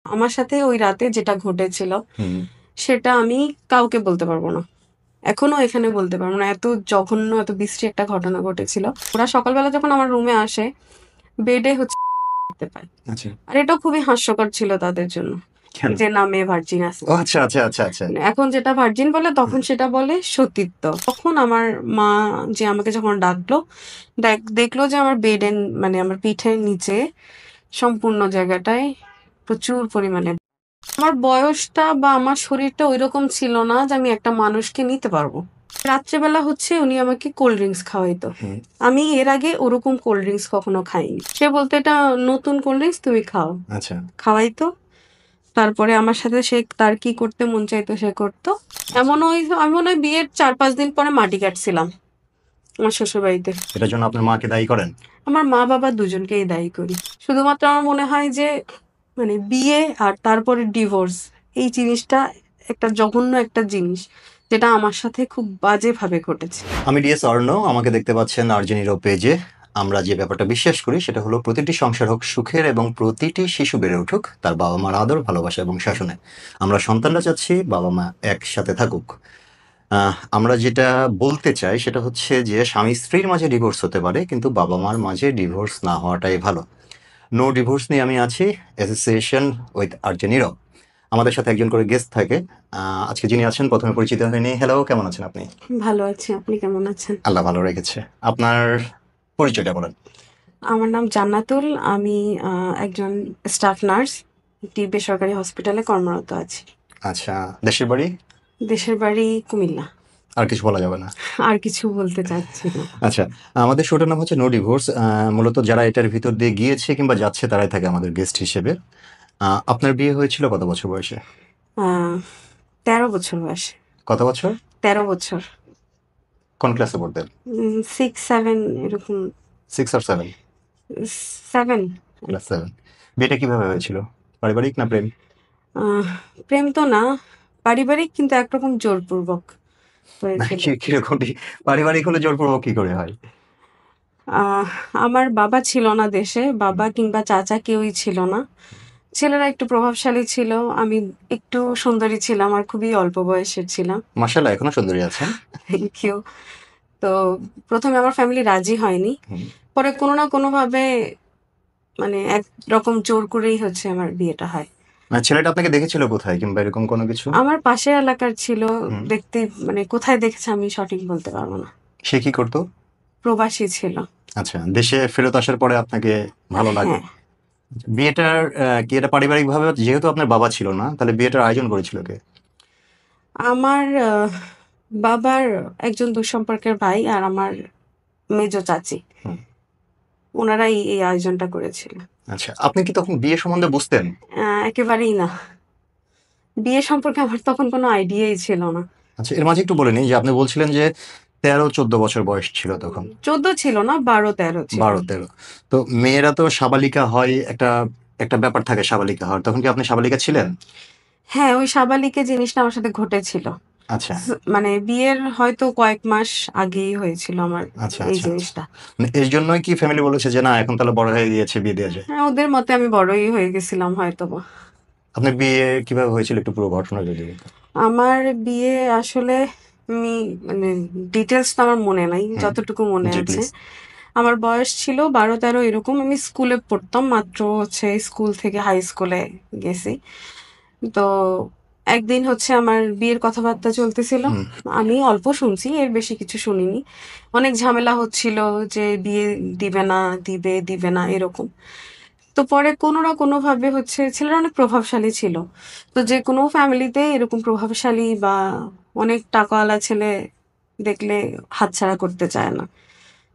আমার সাথে ওই রাতে যেটা ঘটেছিল হুম। সেটা আমি কাউকে বলতে পারবো না। এখনো এখানে বলতে পারবো না। এত জঘন্য, এত বিশ্রী একটা ঘটনা ঘটেছিল। ওরা সকালবেলা যখন আমার রুমে আসে, বেডে হচ্ছে দেখতে পায়। আচ্ছা। আর এটাও খুবই হাস্যকর ছিল তাদের জন্য। কেন? যে না, মেয়ে ভার্জিন আছে। ও আচ্ছা, আচ্ছা, আচ্ছা, আচ্ছা। এখন যেটা ভার্জিন বলে তখন সেটা বলে সতীত্ব। তখন আমার মা যে আমাকে যখন ডাকলো, দেখলো যে আমার বেডের মানে আমার পিঠের নিচে সম্পূর্ণ জায়গাটায় প্রচুর পরিমাণে। আমার বয়সটা বা আমার শরীরটা ওইরকম ছিল না যে আমি একটা মানুষকে নিতে পারবো। রাত্রেবেলা হচ্ছে উনি আমাকে কোল্ড ড্রিঙ্কস খাওয়াইতো। হুম। আমি এর আগে ওরকম কোল্ড ড্রিঙ্কস কখনো খাইনি। সে বলতো এটা নতুন কোল্ড ড্রিঙ্কস, তুমি খাও। আচ্ছা। খাওয়াইতো। তারপরে আমার সাথে সে তার কি করতে মন চাইতো সে করতো। আমি মনে হয় বিয়ের 4-5 দিন পরে মাটি কাটছিলাম আমার শ্বশুর বাড়িতে। এটার জন্য আপনার মাকে দায়ী করেন? আমার মা বাবা দুজনকেই দায়ী করি। শুধুমাত্র আমার মনে হয় যে মানে বিয়ে আর তারপরে ডিভোর্স, এই জিনিসটা একটা জঘন্য একটা জিনিস, যেটা আমার সাথে খুব বাজেভাবে ঘটেছে। আমি ডিএস অর্ণ, আমাকে দেখতে পাচ্ছেন আর্জেনিরো পেজে। আমরা যে ব্যাপারটা বিশ্বাস করি সেটা হলো প্রতিটি সংসার হোক সুখের এবং প্রতিটি শিশু বেড়ে উঠুক তার বাবা মার আদর, ভালোবাসা এবং শাসনে। আমরা সন্তানরা চাচ্ছি বাবা মা একসাথে থাকুক। আমরা যেটা বলতে চাই সেটা হচ্ছে যে স্বামী স্ত্রীর মাঝে ডিভোর্স হতে পারে, কিন্তু বাবা মার মাঝে ডিভোর্স না হওয়াটাই ভালো। নো ডিভোর্স নিয়ে আমি আছি, অ্যাসোসিয়েশন উইথ আর্জেনিরো। আমাদের সাথে একজন করে গেস্ট থাকে। আজকে যিনি আছেন প্রথমে পরিচিত হয়নি। হ্যালো, কেমন আছেন আপনি? ভালো আছি, আপনি কেমন আছেন? আল্লাহ ভালো রেখেছে। আপনার পরিচয়টা বলেন। আমার নাম জান্নাতুল। আমি একজন স্টাফ নার্স, একটি বেসরকারি হসপিটালে কর্মরত আছি। আচ্ছা, দেশের বাড়ি? দেশের বাড়ি কুমিল্লা। আর কিছু বলা যাবে না? আর কিছু বলতে চাচ্ছি না। আচ্ছা, আমাদের শোটার নাম হচ্ছে নো ডিভোর্স। মূলত যারা এটার ভিতর দিয়ে গিয়েছে কিংবা যাচ্ছে তারাই থাকে আমাদের গেস্ট হিসেবে। আপনার বিয়ে হয়েছিল কত বছর বয়সে? 13 বছর বয়সে। কত বছর? 13 বছর। কোন ক্লাসে পড়তেন? 6-7 এরকম। 6 আর 7? 7। ক্লাস 7। বিয়েটা কিভাবে হয়েছিল? পারিবারিক না প্রেম? প্রেম তো না, পারিবারিক, কিন্তু একরকম জোরপূর্বক না, হয়েছিল। কিরকম? পারিবারিক হলে জোরপূর্বক কি করে হয়? আহ আমার বাবা ছিল না দেশে, বাবা কিংবা চাচা কেউই ছিল না। ছেলেরা একটু প্রভাবশালী ছিল, আমি একটু সুন্দরী ছিলাম আর খুবই অল্প বয়সের ছিলাম। মাশাআল্লাহ, এখনো সুন্দরী আছেন। Thank you. তো প্রথমে আমার ফ্যামিলি রাজি হয়নি, হুম। পরে কোনো না কোনোভাবে মানে একরকম জোর করেই হচ্ছে আমার বিয়েটা হয়। মানে ছেলেটা আপনাকে দেখেছিল কোথায় কিংবা এরকম কোনো কিছু? আমার পাশের এলাকার ছিল। হুম। দেখতে মানে কোথায় দেখেছে আমি সঠিক বলতে পারবো না। সে কি করতো? প্রবাসী ছিল। আচ্ছা, দেশে ফেরত আসার পরে আপনাকে ভালো লাগে? হ্যাঁ। বিয়েটার কি এটা পারিবারিকভাবে, যেহেতু আপনার বাবা ছিল না, তাহলে বিয়েটার আয়োজন করেছিল কে? আমার বাবার একজন দুঃসম্পর্কের ভাই আর আমার মেজো চাচি, হুম। ওনারাই এই আয়োজনটা করেছিল। আচ্ছা, আপনি কি তখন বিয়ে সম্বন্ধে বুঝতেন? একেবারেই না। বিয়ে সম্পর্কে আমার তখন কোনো আইডিয়াই ছিল না। আচ্ছা, এর মাঝে একটু বলে নিই যে আপনি বলছিলেন যে 13-14 বছর বয়স ছিল তখন। 14 ছিল না, 12-13 ছিল। 12-13। তো মেয়েরা তো সাবালিকা হয়, একটা একটা ব্যাপার থাকে সাবালিকা হওয়ার। তখন কি আপনি সাবালিকা ছিলেন? হ্যাঁ, ওই সাবালিকে জিনিসটা আমার সাথে ঘটেছিল। আচ্ছা, মানে বিয়ের হয়তো কয়েক মাস আগেই হয়েছিল আমার আচ্ছা, এই আচ্ছা, আচ্ছা। জিনিসটা। মানে এর জন্যই কি ফ্যামিলি বলেছে যে না এখন তাহলে বড় হয়ে গিয়েছে, বিয়ে দেওয়া যায়? হ্যাঁ, ওদের মতে আমি বড়ই হয়ে গেছিলাম হয়তোবা। আপনার বিয়ে কিভাবে হয়েছিল একটু পুরো ঘটনা যদি বলতেন। আমার বিয়ে আসলে আমি মানে ডিটেলস তো আমার মনে নাই, হুম। যতটুকু মনে জি আছে। প্লিজ। আমার বয়স ছিল 12-13 এরকম। আমি স্কুলে পড়তাম, মাত্র হচ্ছে স্কুল থেকে হাই স্কুলে গেছি। তো একদিন হচ্ছে আমার বিয়ের কথাবার্তা চলতেছিল। হুম। আমি অল্প শুনছি, এর বেশি কিছু শুনিনি। অনেক ঝামেলা হচ্ছিল যে বিয়ে দিবে না, দিবে দিবে না এরকম। তো পরে কোনো না কোনোভাবে হচ্ছে ছেলেরা অনেক প্রভাবশালী ছিল। তো যে কোনো ফ্যামিলিতে এরকম প্রভাবশালী বা অনেক টাকাওয়ালা ছেলে দেখলে হাতছাড়া করতে চায় না।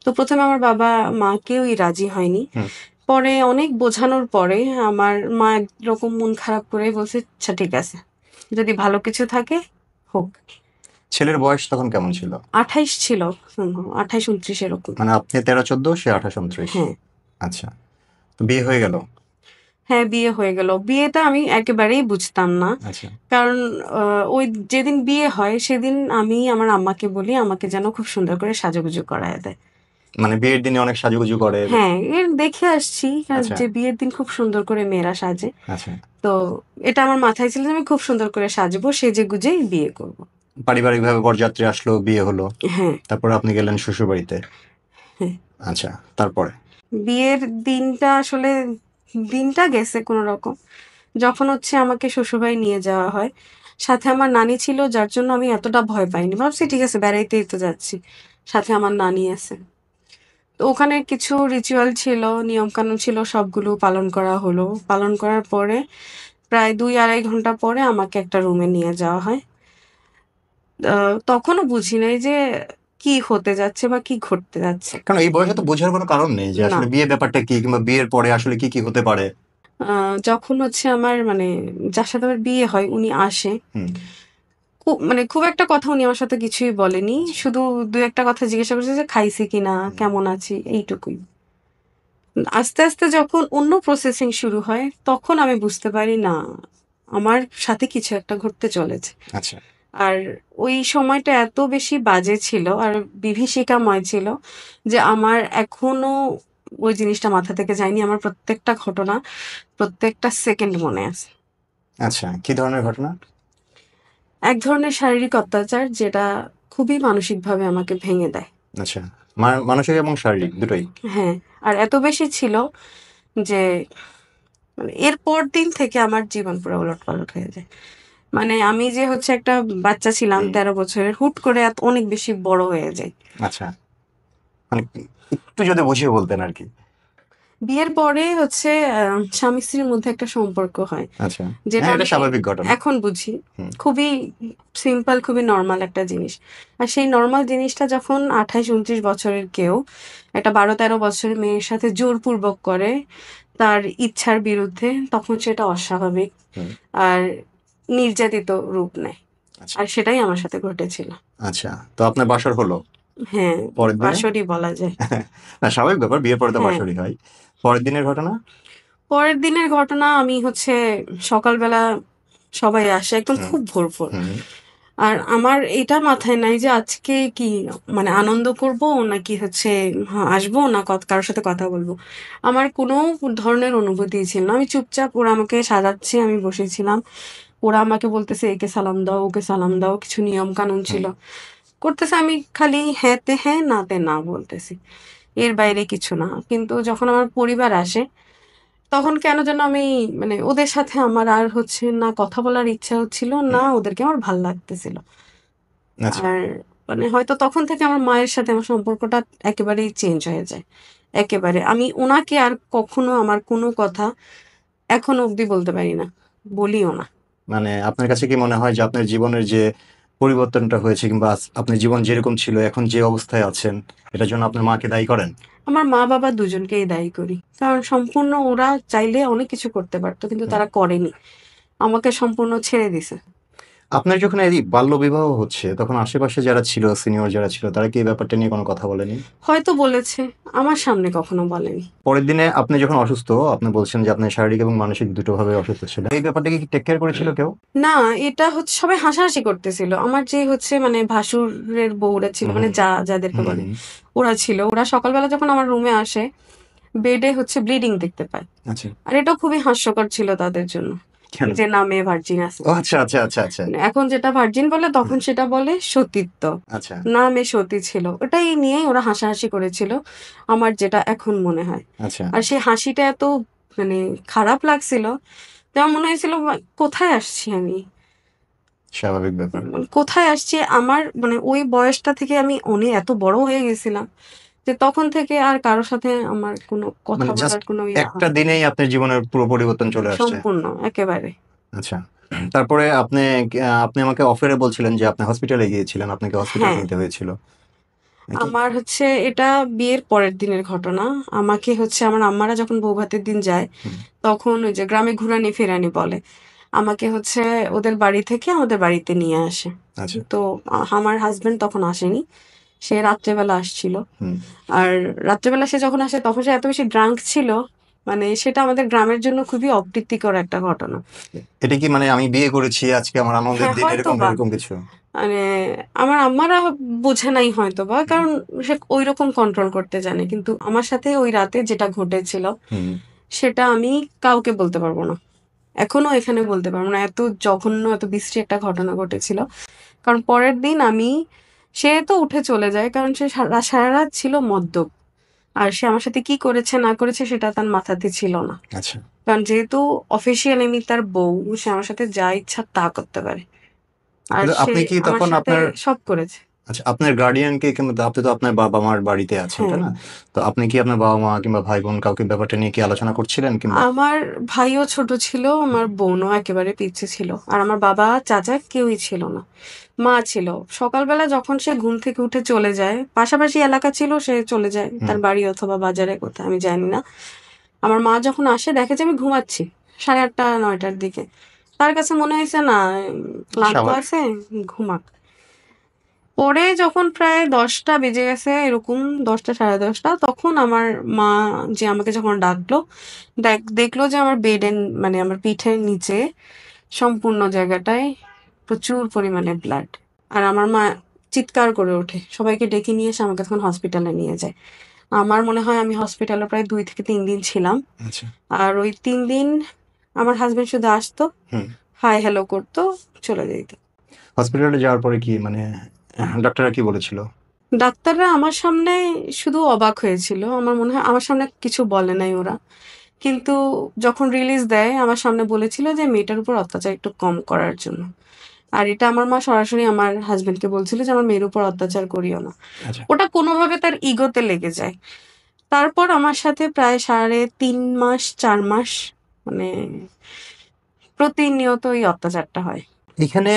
তো প্রথমে আমার বাবা মা কেউই রাজি হয়নি। হুম। পরে অনেক বোঝানোর পরে আমার মা একরকম মন খারাপ করে বলছে, আচ্ছা ঠিক আছে, যদি ভালো কিছু থাকে হোক। ছেলের বয়স তখন কেমন ছিল? 28 ছিল, 28-29 এরকম। মানে আপনি 13-14, সে 28-29। হ্যাঁ। আচ্ছা, তো বিয়ে হয়ে গেল? হ্যাঁ, বিয়ে হয়ে গেল। বিয়েটা আমি একেবারেই বুঝতাম না। আচ্ছা। কারণ ওই যেদিন বিয়ে হয় সেদিন আমি আমার আম্মাকে বলি আমাকে যেন খুব সুন্দর করে সাজুগুজু করায় দেয়। মানে বিয়ের দিনে অনেক সাজুগুজু করে? হ্যাঁ, এর দেখে আসছি আচ্ছা, যে বিয়ের দিন খুব সুন্দর করে মেয়েরা সাজে। আচ্ছা। তো এটা আমার মাথায় ছিল যে আমি খুব সুন্দর করে সাজবো, সেজে গুজেই বিয়ে করব। পারিবারিকভাবে বরযাত্রী আসলো, বিয়ে হলো, হ্যাঁ, তারপরে আপনি গেলেন শ্বশুর বাড়িতে। হ্যাঁ। আচ্ছা, তারপরে? বিয়ের দিনটা আসলে দিনটা গেছে কোনো রকম। যখন হচ্ছে আমাকে শ্বশুরবাড়ি নিয়ে যাওয়া হয়, সাথে আমার নানি ছিল, যার জন্য আমি এতটা ভয় পাইনি। ভাবছি ঠিক আছে, বেড়াইতেই তো যাচ্ছি, সাথে আমার নানি আছে। তো ওখানে কিছু রিচুয়াল ছিল, নিয়মকানুন ছিল, সবগুলো পালন করা হলো। পালন করার পরে প্রায় ২-২.৫ ঘন্টা পরে আমাকে একটা রুমে নিয়ে যাওয়া হয়। তখনও বুঝি নাই যে কি হতে যাচ্ছে বা কি ঘটতে যাচ্ছে। কারণ এই বয়সে তো বোঝার কোনো কারণ নেই যে না। আসলে বিয়ে ব্যাপারটা কি, কিংবা বিয়ের পরে আসলে কি কি হতে পারে। যখন হচ্ছে আমার মানে যার সাথে আমার বিয়ে হয় উনি আসে, হুম। মানে খুব একটা কথা উনি আমার সাথে কিছুই বলেনি। আচ্ছা। শুধু ২-১টা কথা জিজ্ঞাসা করছে যে খাইছি কিনা, হুম। কেমন আছি, এইটুকুই। আস্তে, আস্তে যখন অন্য প্রসেসিং শুরু হয়, তখন আমি বুঝতে পারি না, আমার সাথে কিছু একটা ঘটতে চলেছে। আচ্ছা। আর ওই সময়টা এত বেশি বাজে ছিল আর বিভীষিকাময় ছিল যে আমার এখনো ওই জিনিসটা মাথা থেকে যায়নি। আমার প্রত্যেকটা ঘটনা, প্রত্যেকটা সেকেন্ড মনে আছে। আচ্ছা, কি ধরনের ঘটনা? এক ধরনের শারীরিক অত্যাচার যেটা খুবই মানসিকভাবে আমাকে ভেঙে দেয়। আচ্ছা, মানসিক এবং শারীরিক দুটোই? হ্যাঁ, আর এত বেশি ছিল যে মানে এর পরদিন থেকে আমার জীবন পুরো ওলটপালট হয়ে যায়। মানে আমি যে হচ্ছে একটা বাচ্চা ছিলাম হুম। ১৩ বছরের, হুট করে অনেক বেশি বড় হয়ে যাই। আচ্ছা, মানে একটু যদি বুঝিয়ে বলতেন আর কি। বিয়ের পরে হচ্ছে স্বামী-স্ত্রীর মধ্যে একটা সম্পর্ক হয়। আচ্ছা। যেটা হ্যাঁ, এটা আমি স্বাভাবিক ঘটনা। এখন বুঝি। হুম। খুবই সিম্পল, খুবই নরমাল একটা জিনিস। আর সেই নরমাল জিনিসটা যখন ২৮-২৯ বছরের কেউ একটা ১২-১৩ বছরের মেয়ের সাথে জোরপূর্বক করে, তার ইচ্ছার বিরুদ্ধে, তখন সেটা অস্বাভাবিক হুম। আর নির্যাতিত রূপ নেয়। আচ্ছা। আর সেটাই আমার সাথে ঘটেছিল। আচ্ছা, তো আপনার বাসর হলো হ্যাঁ, পরের দিনে? বাঁশরই বলা যায়। না, স্বাভাবিক ব্যাপার, বিয়ের পরে তো হ্যাঁ। বাসরই হয়। পরের দিনের ঘটনা? পরের দিনের ঘটনা আমি হচ্ছে সকালবেলা সবাই আসে একদম হুম। খুব ভোর, ভোর। হুম। আর আমার এটা মাথায় নাই যে আজকে কি মানে আনন্দ করব নাকি হচ্ছে আসবো না কারোর সাথে কথা বলবো। আমার কোনো ধরনের অনুভূতি ছিল না। আমি চুপচাপ, ওরা আমাকে সাজাচ্ছে, আমি বসেছিলাম। ওরা আমাকে বলতেছে একে সালাম দাও, ওকে সালাম দাও। কিছু নিয়ম কানুন হুম। ছিল। করতেছে, আমি খালি হ্যাঁতে হ্যাঁ, নাতে না বলতেছি। এর বাইরে কিছু না। কিন্তু যখন আমার পরিবার আসে, তখন কেন যেন আমি মানে ওদের সাথে আমার আর হচ্ছে না কথা বলার ইচ্ছা হচ্ছিল, না ওদেরকে আমার ভাল লাগতেছিল। আচ্ছা। আর মানে হয়তো তখন থেকে আমার মায়ের সাথে আমার সম্পর্কটা একেবারেই চেঞ্জ হয়ে যায়। একেবারে। আমি উনাকে আর কখনো আমার কোনো কথা এখনো অব্দি বলতে পারি না। বলিও না। মানে আপনার কাছে কি মনে হয় যে আপনার জীবনের যে পরিবর্তনটা হয়েছে, কিংবা আপনার জীবন যেরকম ছিল এখন যে অবস্থায় আছেন, এটার জন্য আপনার মাকে দায়ী করেন? আমার মা-বাবা দুজনকেই দায়ী করি। কারণ সম্পূর্ণ ওরা চাইলে অনেক কিছু করতে পারত। কিন্তু হুম। তারা করেনি। আমাকে সম্পূর্ণ ছেড়ে দিছে। আপনার যখন এই বাল্যবিবাহ হচ্ছে, তখন আশেপাশে যারা ছিল, সিনিয়র যারা ছিল, তারা কি এই ব্যাপারটা নিয়ে কোনো কথা বলেনি? হয়তো বলেছে, আমার সামনে কখনো বলেনি। পরের দিনে আপনি যখন অসুস্থ, আপনি বলছেন যে আপনি শারীরিক এবং মানসিক দুটো ভাবে অসুস্থ ছিলেন, এই ব্যাপারটা কি টেক কেয়ার করেছিল কেউ? না, এটা হচ্ছে সবাই হাসাহাসি করতেছিল। আমার যে হচ্ছে মানে ভাসুরের বউরা ছিল, হুম। মানে যাদেরকে হুম। বলে, হুম। ওরা ছিল। ওরা সকালবেলা যখন আমার রুমে আসে, বেডে হচ্ছে ব্লিডিং দেখতে পায়। আচ্ছা। আর এটাও খুবই হাস্যকর ছিল তাদের জন্য। কেন? যে না, মেয়ে ভার্জিন আছে। ও আচ্ছা, আচ্ছা, আচ্ছা, আচ্ছা। মানে এখন যেটা ভার্জিন বলে, তখন সেটা বলে সতীত্ব। আচ্ছা। না, মেয়ে সতী ছিল। ওটাই নিয়েই ওরা হাসাহাসি করেছিল। আমার যেটা এখন মনে হয়। আচ্ছা। আর সেই হাসিটা এত মানে খারাপ লাগছিল যে আমার মনে হয়েছিল কোথায় আসছি আমি? স্বাভাবিক ব্যাপার। কোথায় আসছি? আমার মানে ওই বয়সটা থেকে আমি এত বড় হয়ে গেছিলাম যে তখন থেকে আর কারো সাথে আমার কোনো কথা মানে জাস্ট বলার কোনো ইয়া একটা হয় না। দিনেই আপনার জীবনের পুরো পরিবর্তন চলে আসছে। সম্পূর্ণ একেবারে। আচ্ছা। তারপরে আপনি আমাকে অফেরে বলছিলেন যে আপনি হসপিটালে গিয়েছিলেন, আপনাকে হসপিটালে হ্যাঁ, নিতে হয়েছিল নাকি? আমার হচ্ছে এটা বিয়ের পরের দিনের ঘটনা। আমাকে হচ্ছে আমার আম্মারা যখন বৌভাতের দিন যায়, হুম। তখন ওই যে গ্রামে ঘুরানি ফেরানি বলে। আমাকে হচ্ছে ওদের বাড়ি থেকে আমাদের বাড়িতে নিয়ে আসে। আচ্ছা। তো আমার হাসব্যান্ড তখন আসেনি। সে রাত্রেবেলা আসছিল। হুম। আর রাত্রেবেলা সে যখন আসে তখন সে এত বেশি ড্রাঙ্ক ছিল, মানে সেটা আমাদের গ্রামের জন্য খুবই অপ্রীতিকর একটা ঘটনা। এটা কি মানে আমি বিয়ে করেছি আজকে আমার আনন্দের হ্যাঁ, দিন, এরকম হয়তোবা। এরকম কিছু? মানে আমার আম্মারা বোঝে নাই হয়তোবা। হুম। কারণ সে ঐরকম কন্ট্রোল করতে জানে। কিন্তু আমার সাথে ওই রাতে যেটা ঘটেছিল হুম। সেটা আমি কাউকে বলতে পারব না। এখনো এখানে বলতে পারবো না, এত জঘন্য এত বিশ্রী একটা ঘটনা ঘটেছিল। কারণ পরের দিন সে তো উঠে চলে যায়, কারণ সে সারা রাত ছিল মদ্যপ। আর সে আমার সাথে কি করেছে না করেছে সেটা তার মাথাতে ছিল না। আচ্ছা, কারণ যেহেতু অফিসিয়াল আমি তার বউ, সে আমার সাথে যা ইচ্ছা তা করতে পারে। আর কিন্তু সে আপনি কি আমার তখন সাথে আপনার সব করেছে। আচ্ছা আপনার গার্ডিয়ানকে কিংবা আপনি তো আপনার বাবা মার বাড়িতে আছেন, তাই হ্যাঁ, না? তো আপনি কি আপনার বাবা মা কিংবা ভাই বোন কাউকে ব্যাপারটা নিয়ে কি আলোচনা করছিলেন কিংবা? আমার ভাইও ছোট ছিল, আমার বোনও একেবারে পিচ্ছি ছিল। আর আমার বাবা, চাচা কেউই ছিল না। মা ছিল। সকালবেলা যখন সে ঘুম থেকে উঠে চলে যায়, পাশাপাশি এলাকা ছিল, সে চলে যায় হুম, তার বাড়ি অথবা বাজারে কোথায় আমি জানি না। আমার মা যখন আসে দেখে যে আমি ঘুমাচ্ছি 8:30 9টার দিকে। তার কাছে মনে হয়েছে না, ক্লান্ত স্বাভাবিক। আছে, ঘুমাক। পরে যখন প্রায় 10টা বেজে গেছে এরকম, 10টা 10:30, তখন আমার মা যে আমাকে যখন ডাকলো, দেখলো যে আমার বেডের মানে আমার পিঠের নিচে সম্পূর্ণ জায়গাটায় প্রচুর পরিমাণে ব্লাড। আর আমার মা চিৎকার করে ওঠে, সবাইকে ডেকে নিয়ে এসে আমাকে তখন হসপিটালে নিয়ে যায়। আমার মনে হয় আমি হসপিটালে প্রায় 2 থেকে 3 দিন ছিলাম। আচ্ছা। আর ওই 3 দিন আমার হাজবেন্ড শুধু আসতো, হুম। হাই হ্যালো করতো, চলে যেত। হসপিটালে যাওয়ার পরে কি মানে ডাক্তাররা কি বলেছিল? ডাক্তাররা আমার সামনে শুধু অবাক হয়েছিল। আমার মনে হয় আমার সামনে কিছু বলে নাই ওরা। কিন্তু যখন রিলিজ দেয় আমার সামনে বলেছিল যে মেয়েটার উপর অত্যাচার একটু কম করার জন্য। আর এটা আমার মা সরাসরি আমার হাসব্যান্ডকে বলছিল যে আমার মেয়ের উপর অত্যাচার করিও না। আচ্ছা। ওটা কোনোভাবে তার ইগোতে লেগে যায়। তারপর আমার সাথে প্রায় 3.5 মাস 4 মাস মানে প্রতিনিয়ত এই অত্যাচারটা হয়। এখানে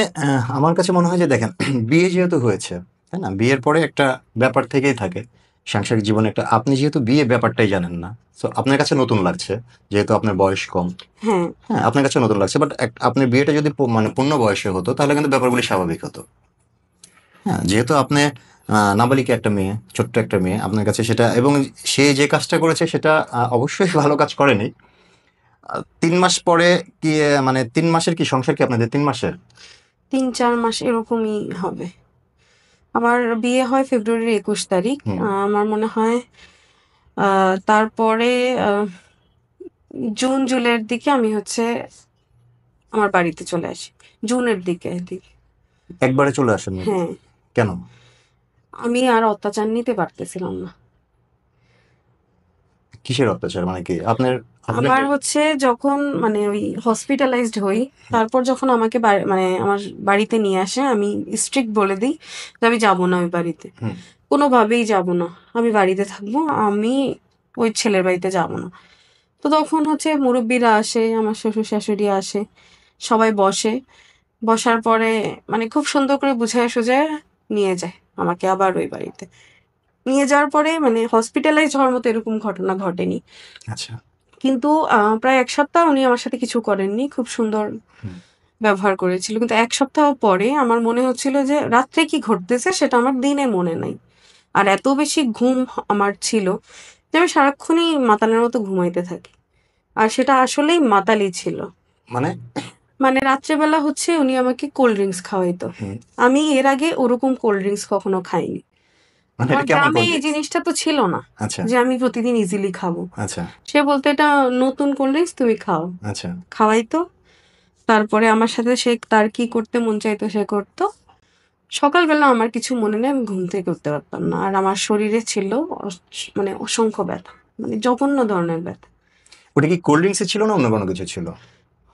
আমার কাছে মনে হয় যে দেখেন বিয়ে যেহেতু হয়েছে, তাই না? বিয়ের পরে একটা ব্যাপার থেকেই থাকে সাংসারিক জীবনে একটা। আপনি যেহেতু বিয়ে ব্যাপারটাই জানেন না, তো আপনার কাছে নতুন লাগছে, যেহেতু আপনার বয়স কম। হ্যাঁ, হ্যাঁ, আপনার কাছে নতুন লাগছে, বাট আপনার বিয়েটা যদি মানে পূর্ণ বয়সে হতো তাহলে কিন্তু ব্যাপারগুলি স্বাভাবিক হতো। হ্যাঁ, যেহেতু আপনি নাবালিকা একটা মেয়ে, ছোট্ট একটা মেয়ে, আপনার কাছে সেটা, এবং সে যে কাজটা করেছে সেটা অবশ্যই ভালো কাজ করেনি। 3 মাস পরে কি মানে 3 মাসের কি সংসার কি আপনাদের 3 মাসের? 3-4 মাস এরকমই হবে। আমার বিয়ে হয় ফেব্রুয়ারির 21 তারিখ। হুম। আমার মনে হয় তারপরে জুন জুলাইয়ের দিকে আমি আমার বাড়িতে চলে আসি। জুনের দিকে। একবারে চলে আসেন নাকি? হ্যাঁ, কেন? আমি আর অত্যাচার নিতে পারতেছিলাম না। কিসের অত্যাচার মানে কি আপনার আমার হাজবেন্ডের? যখন মানে ওই হসপিটালাইজড হই, তারপর যখন আমাকে মানে আমার বাড়িতে নিয়ে আসে, আমি স্ট্রিক্ট বলে দিই যে আমি যাব না ওই বাড়িতে। হুম। কোনোভাবেই যাব না। আমি বাড়িতে থাকবো। আমি ওই ছেলের বাড়িতে যাব না। তো তখন মুরুব্বিরা আসে, আমার শ্বশুর-শাশুড়ি আসে। সবাই বসে। বসার পরে মানে খুব সুন্দর করে বুঝায় সুঝায় নিয়ে যায় আমাকে আবার ওই বাড়িতে। নিয়ে যাওয়ার পরে মানে হসপিটালাইজড হওয়ার মতো এরকম ঘটনা ঘটেনি। আচ্ছা। কিন্তু প্রায় ১ সপ্তাহ উনি আমার সাথে কিছু করেননি। খুব সুন্দর হুম। ব্যবহার করেছিল। কিন্তু ১ সপ্তাহ পরে আমার মনে হচ্ছিল যে রাত্রে কি ঘটতেছে সেটা আমার দিনে মনে নাই। আর এত বেশি ঘুম আমার ছিল যে আমি সারাক্ষণই মাতালের মতো ঘুমাইতে থাকি। আর সেটা আসলেই মাতালই ছিল। মানে? মানে রাত্রেবেলা উনি আমাকে কোল্ড ড্রিংকস খাওয়াইতো। হুম। আমি এর আগে ওরকম কোল্ড ড্রিংকস কখনো খাইনি। মানে আমার এটা কেমন গ্রামে কোল্ড এই ড্রিঙ্কস? জিনিসটা তো ছিল না আচ্ছা। যে আমি প্রতিদিন ইজিলি খাবো। আচ্ছা। সে বলতো, "এটা নতুন কোল্ড ড্রিংকস, তুমি খাও।" আচ্ছা। খাওয়াইতো। তারপরে আমার সাথে সে তার কি করতে মন চাইতো সে করতো। সকালবেলা আমার কিছু মনে নেই, আমি ঘুম থেকে উঠতে পারতাম না। আর আমার শরীরে ছিল মানে অসংখ্য ব্যথা। মানে জঘন্য ধরনের ব্যথা। ওটা কি কোল্ড ড্রিঙ্কস ছিল না অন্য কোনো কিছু ছিল?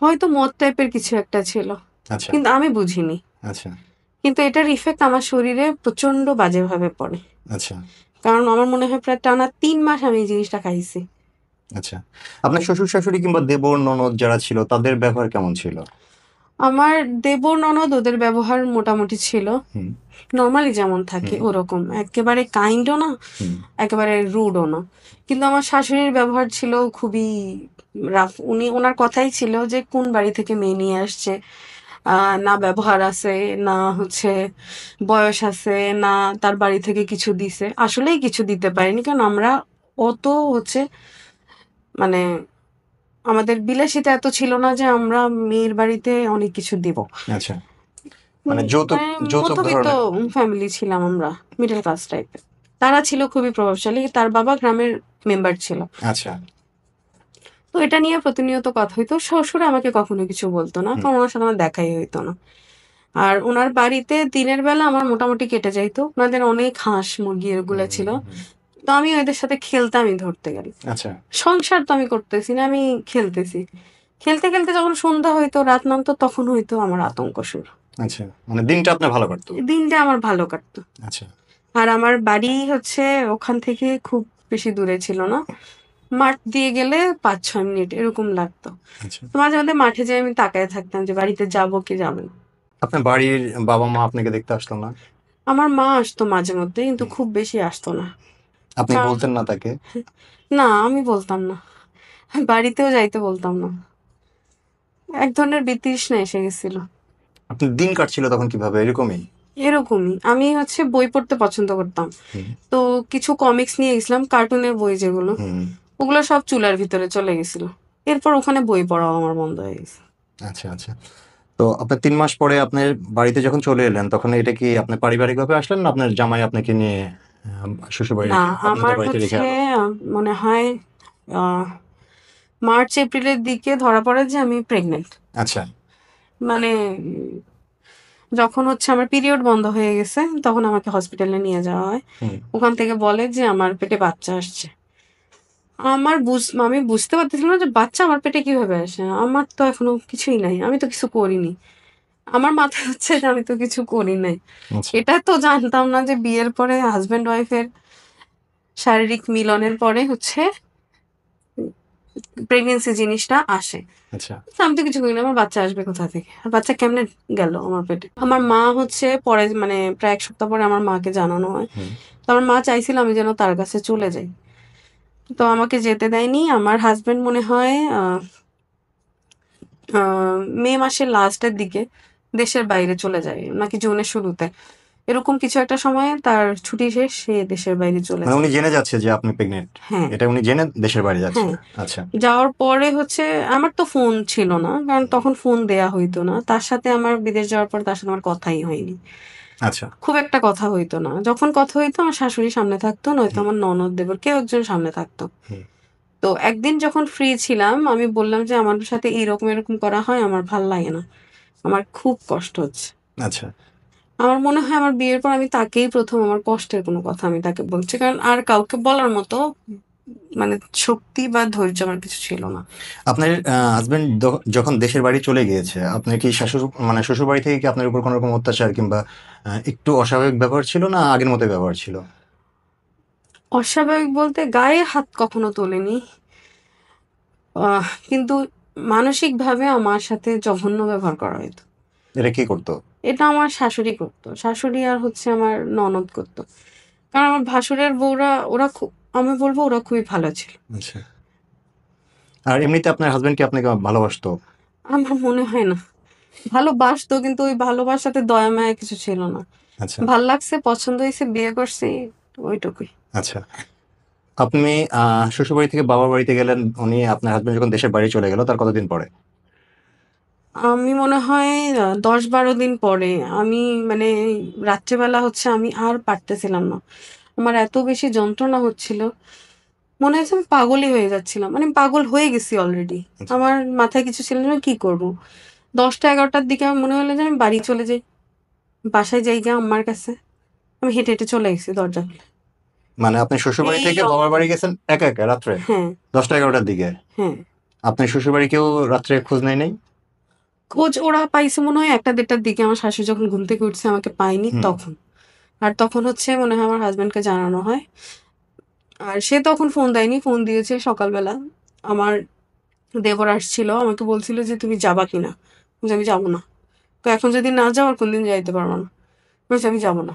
হয়তো মদ টাইপের কিছু একটা ছিল। আচ্ছা। কিন্তু আমি বুঝিনি। আচ্ছা। কিন্তু এটার ইফেক্ট আমার শরীরে প্রচন্ড বাজেভাবে পড়ে। আচ্ছা। কারণ আমার মনে হয় প্রায় টানা ৩ মাস আমি এই জিনিসটা খাইছি। আচ্ছা। আপনার শ্বশুর শাশুড়ি কিংবা দেবর ননদ যারা ছিল তাদের ব্যবহার কেমন ছিল? আমার দেবর ননদ ওদের ব্যবহার মোটামুটি ছিল। হুম। নরমালি যেমন থাকে হুম। ওরকম। একেবারে কাইন্ডও না, হুম। একেবারে রুডও না। কিন্তু আমার শাশুড়ির ব্যবহার ছিল খুবই রাফ। উনার কথাই ছিল যে কোন বাড়ি থেকে মেয়ে নিয়ে আসছে। না ব্যবহার আছে, না বয়স আছে, না তার বাড়ি থেকে কিছু দিছে। আসলেই কিছু দিতে পারেনি। কারণ আমরা অত মানে আমাদের বিলাসিতা এত ছিল না যে আমরা মেয়ের বাড়িতে অনেক কিছু দিব। আচ্ছা। মানে যৌতুক, মানে যৌতুক মধ্যবিত্ত ধরনের। ফ্যামিলি ছিলাম আমরা, মিডল ক্লাস টাইপের। তারা ছিল খুবই প্রভাবশালী। তার বাবা গ্রামের মেম্বার ছিল। আচ্ছা। তো এটা নিয়ে প্রতিনিয়ত কথা হইতো। শ্বশুর আমাকে কখনো কিছু বলতো না, হুম। কারণ ওনার সাথে আমার দেখাই হইতো না। আর ওনার বাড়িতে দিনের বেলা আমার মোটামুটি কেটে যাইতো। ওনাদের অনেক হাঁস মুরগি এগুলো ছিল। তো আমি ওদের সাথে খেলতামই ধরতে গেলে। আচ্ছা সংসার তো আমি করতেছি না, আমি খেলতেছি। খেলতে খেলতে যখন সন্ধ্যা হইতো, রাত নামতো, তখন হইতো আমার আতঙ্ক শুরু। আচ্ছা, মানে দিনটা আপনার ভালো কাটতো। দিনটা আমার ভালো কাটতো। আচ্ছা আর আমার বাড়ি হচ্ছে ওখান থেকে খুব বেশি দূরে ছিল না, মাঠ দিয়ে গেলে 5-6 মিনিট এরকম লাগতো। আচ্ছা। তো মাঝে মাঝে মাঠে যেয়ে আমি তাকায় থাকতাম যে বাড়িতে যাবো কি যাবো না। আপনার বাড়ির বাবা মা আপনাকে দেখতে আসতো না? আমার মা আসতো মাঝে মধ্যে, কিন্তু খুব বেশি আসতো না। আপনি কারণ বলতেন না তাকে? না, আমি বলতাম না, বাড়িতেও যাইতে বলতাম না। এক ধরনের বিতৃষ্ণা এসে গেছিল। আপনার দিন কাটছিল তখন কিভাবে, এরকমই? এরকমই, আমি হচ্ছে বই পড়তে পছন্দ করতাম। হুম তো কিছু কমিক্স নিয়ে গেছিলাম, কার্টুনের বই যেগুলো, হুম। ওগুলো সব চুলার ভিতরে চলে গেছিল। এরপর ওখানে বই পড়াও আমার বন্ধ হয়ে গেছে। আচ্ছা আচ্ছা। তো আপনার 3 মাস পরে আপনার বাড়িতে যখন চলে এলেন, তখন এটা কি আপনি পারিবারিকভাবে আসলেন, না আপনার জামাই আপনাকে নিয়ে শ্বশুর বাড়ি না, রেখে আপনাদের আমার বাড়িতে রেখে হচ্ছে এলো? মনে হয় আহ, মার্চ এপ্রিলের দিকে ধরা পড়ে যে আমি প্রেগনেন্ট। আচ্ছা। মানে যখন হচ্ছে আমার পিরিয়ড বন্ধ হয়ে গেছে, তখন আমাকে হসপিটালে নিয়ে যাওয়া হয়। হুম ওখান থেকে বলে যে আমার পেটে বাচ্চা আসছে। আমি বুঝতে পারতেছিলাম না যে বাচ্চা আমার পেটে কিভাবে আসে। আমার তো এখনো কিছুই নাই, আমি তো কিছু করিনি। আমার মাথায় হচ্ছে যে আমি তো কিছু করি নাই। আচ্ছা এটা তো জানতাম না যে বিয়ের পরে হাজবেন্ড ওয়াইফের শারীরিক মিলনের পরে হচ্ছে প্রেগনেন্সি জিনিসটা আসে। আচ্ছা। তো আমি তো কিছু করি না, আমার বাচ্চা আসবে কোথা থেকে, আর বাচ্চা কেমনে গেল আমার পেটে। আমার মা হচ্ছে পরে, মানে প্রায় 1 সপ্তাহ পরে আমার মাকে জানানো হয়। হুম তো আমার মা চাইছিল আমি যেন তার কাছে চলে যাই, তো আমাকে যেতে দেয়নি। আমার হাজবেন্ড মনে হয় মে মাসের লাস্টের দিকে দেশের বাইরে চলে যায়, নাকি জুনের শুরুতে, এরকম কিছু একটা সময়ে তার ছুটি শেষ, সে দেশের বাইরে চলে মানে যায়। উনি জেনে যাচ্ছে যে আপনি প্রেগনেন্ট? হ্যাঁ, এটা উনি জেনে দেশের বাড়ি যাচ্ছে? হ্যাঁ। আচ্ছা যাওয়ার পরে হচ্ছে আমার তো ফোন ছিল না, কারণ তখন ফোন দেয়া হইতো না। তার সাথে আমার বিদেশ যাওয়ার পর তার সাথে আমার কথাই হয়নি। আচ্ছা। খুব একটা কথা হইতো না। যখন কথা হইতো আমার শাশুড়ি সামনে থাকতো, নয়তো হুম আমার ননদ দেবর কেউ একজন সামনে থাকতো। হুম। তো একদিন যখন ফ্রি ছিলাম, আমি বললাম যে আমার সাথে এরকম এরকম করা হয়, আমার ভাল লাগে না, আমার খুব কষ্ট হচ্ছে। আচ্ছা। আমার মনে হয় আমার বিয়ের পর আমি তাকেই প্রথম আমার কষ্টের কোনো কথা আমি তাকে বলছি, কারণ আর কাউকে বলার মতো মানে শক্তি বা ধৈর্য আমার কিছু ছিল না। আপনার হাজবেন্ড যখন দেশের বাড়ি চলে গিয়েছে, আপনার কি মানে শ্বশুর বাড়ি থেকে কি আপনার উপর কোনো রকম অত্যাচার কিংবা একটু অস্বাভাবিক ব্যবহার ছিল, না আগের মতো ব্যবহার ছিল? অস্বাভাবিক বলতে গায়ে হাত কখনো তোলেনি, কিন্তু মানসিকভাবে আমার সাথে জঘন্য ব্যবহার করা হতো। এটা কি করতো? এটা আমার শাশুড়ি করতো, শাশুড়ি আর হচ্ছে আমার ননদ করতো। কারণ আমার ভাসুরের বউরা, ওরা খুব, আমি বলবো ওরা খুবই ভালো ছিল। আচ্ছা। আর এমনিতে আপনার হাজবেন্ড কি আপনাকে ভালোবাসতো? আমার মনে হয় না ভালোবাসতো, কিন্তু ওই ভালোবাসাতে দয়া মায়া কিছু ছিল না। আচ্ছা ভাল লাগছে, পছন্দ হয়েছে, বিয়ে করছি, ওইটুকুই। আচ্ছা। আপনি শ্বশুর বাড়ি থেকে বাবার বাড়িতে গেলেন, উনি আপনার হাজবেন্ড যখন দেশের বাড়ি চলে গেল তার কতদিন পরে? আমি মনে হয় 10-12 দিন পরে। আমি মানে রাত্রেবেলা হচ্ছে আমি আর পারতেছিলাম না, আমার এত বেশি যন্ত্রণা হচ্ছিল, মনে হচ্ছে আমি পাগলই হয়ে যাচ্ছিলাম, মানে আমি পাগল হয়ে গেছি অলরেডি। আচ্ছা আমার মাথায় কিছু ছিল না, আমি কি করব। 10টা 11টার দিকে আমার মনে হলো যে আমি বাড়ি চলে যাই, বাসায় যাই গা আম্মার কাছে। আমি হেঁটে হেঁটে চলে গেছি দরজা খুলে। মানে আপনি শ্বশুর বাড়ি এই থেকে বাবার বাড়ি গেছেন একা একা রাত্রে হ্যাঁ, 10টা 11টার দিকে? হ্যাঁ। আপনার শ্বশুর বাড়ি কেউ রাত্রে খোঁজ নেয় নাই? খোঁজ ওরা পাইছে মনে হয় 1টা 1:30টার দিকে, আমার শাশুড়ি যখন ঘুম থেকে উঠছে আমাকে পাইনি হুম। তখন। আর তখন হচ্ছে মনে হয় আমার হাসব্যান্ডকে জানানো হয়। আর সে তখন ফোন দেয়নি, ফোন দিয়েছে সকালবেলা। আমার দেবর আসছিল, আমাকে বলছিল যে তুমি যাবা কিনা। আমি বলছি, আমি যাবো না। তো এখন যদি না যাও আর কোনদিন যাইতে পারবো না। আমি বলছি, আমি যাবো না।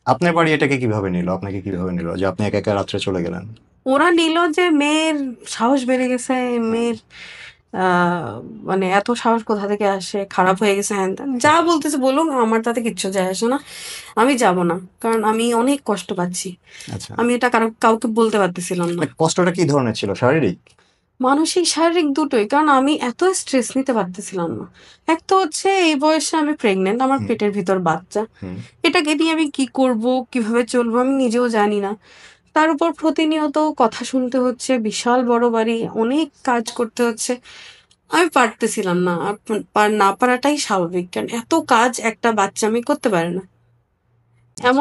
আপনার বাড়ি এটাকে কিভাবে নিল, আপনাকে কিভাবে নিল যে আপনি একা একা রাত্রে চলে গেলেন? ওরা নিল যে মেয়ের সাহস বেড়ে গেছে, হুম মেয়ের আহ মানে এত সাহস কোথা থেকে আসে, খারাপ হয়ে গেছে, হ্যান ত্যান। যা বলতেছে বলুন, আমার তাতে কিচ্ছু যায় আসে না। আমি যাব না, কারণ আমি অনেক কষ্ট পাচ্ছি। আচ্ছা। আমি এটা কাউকে বলতে পারতেছিলাম না। মানে কষ্টটা কি ধরনের ছিল, শারীরিক? মানসিক, শারীরিক দুটোই। কারণ আমি এত স্ট্রেস নিতে পারতেছিলাম না। এক তো হচ্ছে এই বয়সে আমি প্রেগনেন্ট, আমার হুম পেটের ভিতর বাচ্চা। হুম। এটাকে নিয়ে আমি কি করব, কিভাবে চলবো আমি নিজেও জানি না। তার উপর প্রতিনিয়ত কথা শুনতে হচ্ছে, বিশাল বড় বাড়ি, অনেক কাজ করতে হচ্ছে। আমি পারতেছিলাম না। না পারাটাই স্বাভাবিক। কারণ এত কাজ একটা বাচ্চা মেয়ে করতে পারে না। আমি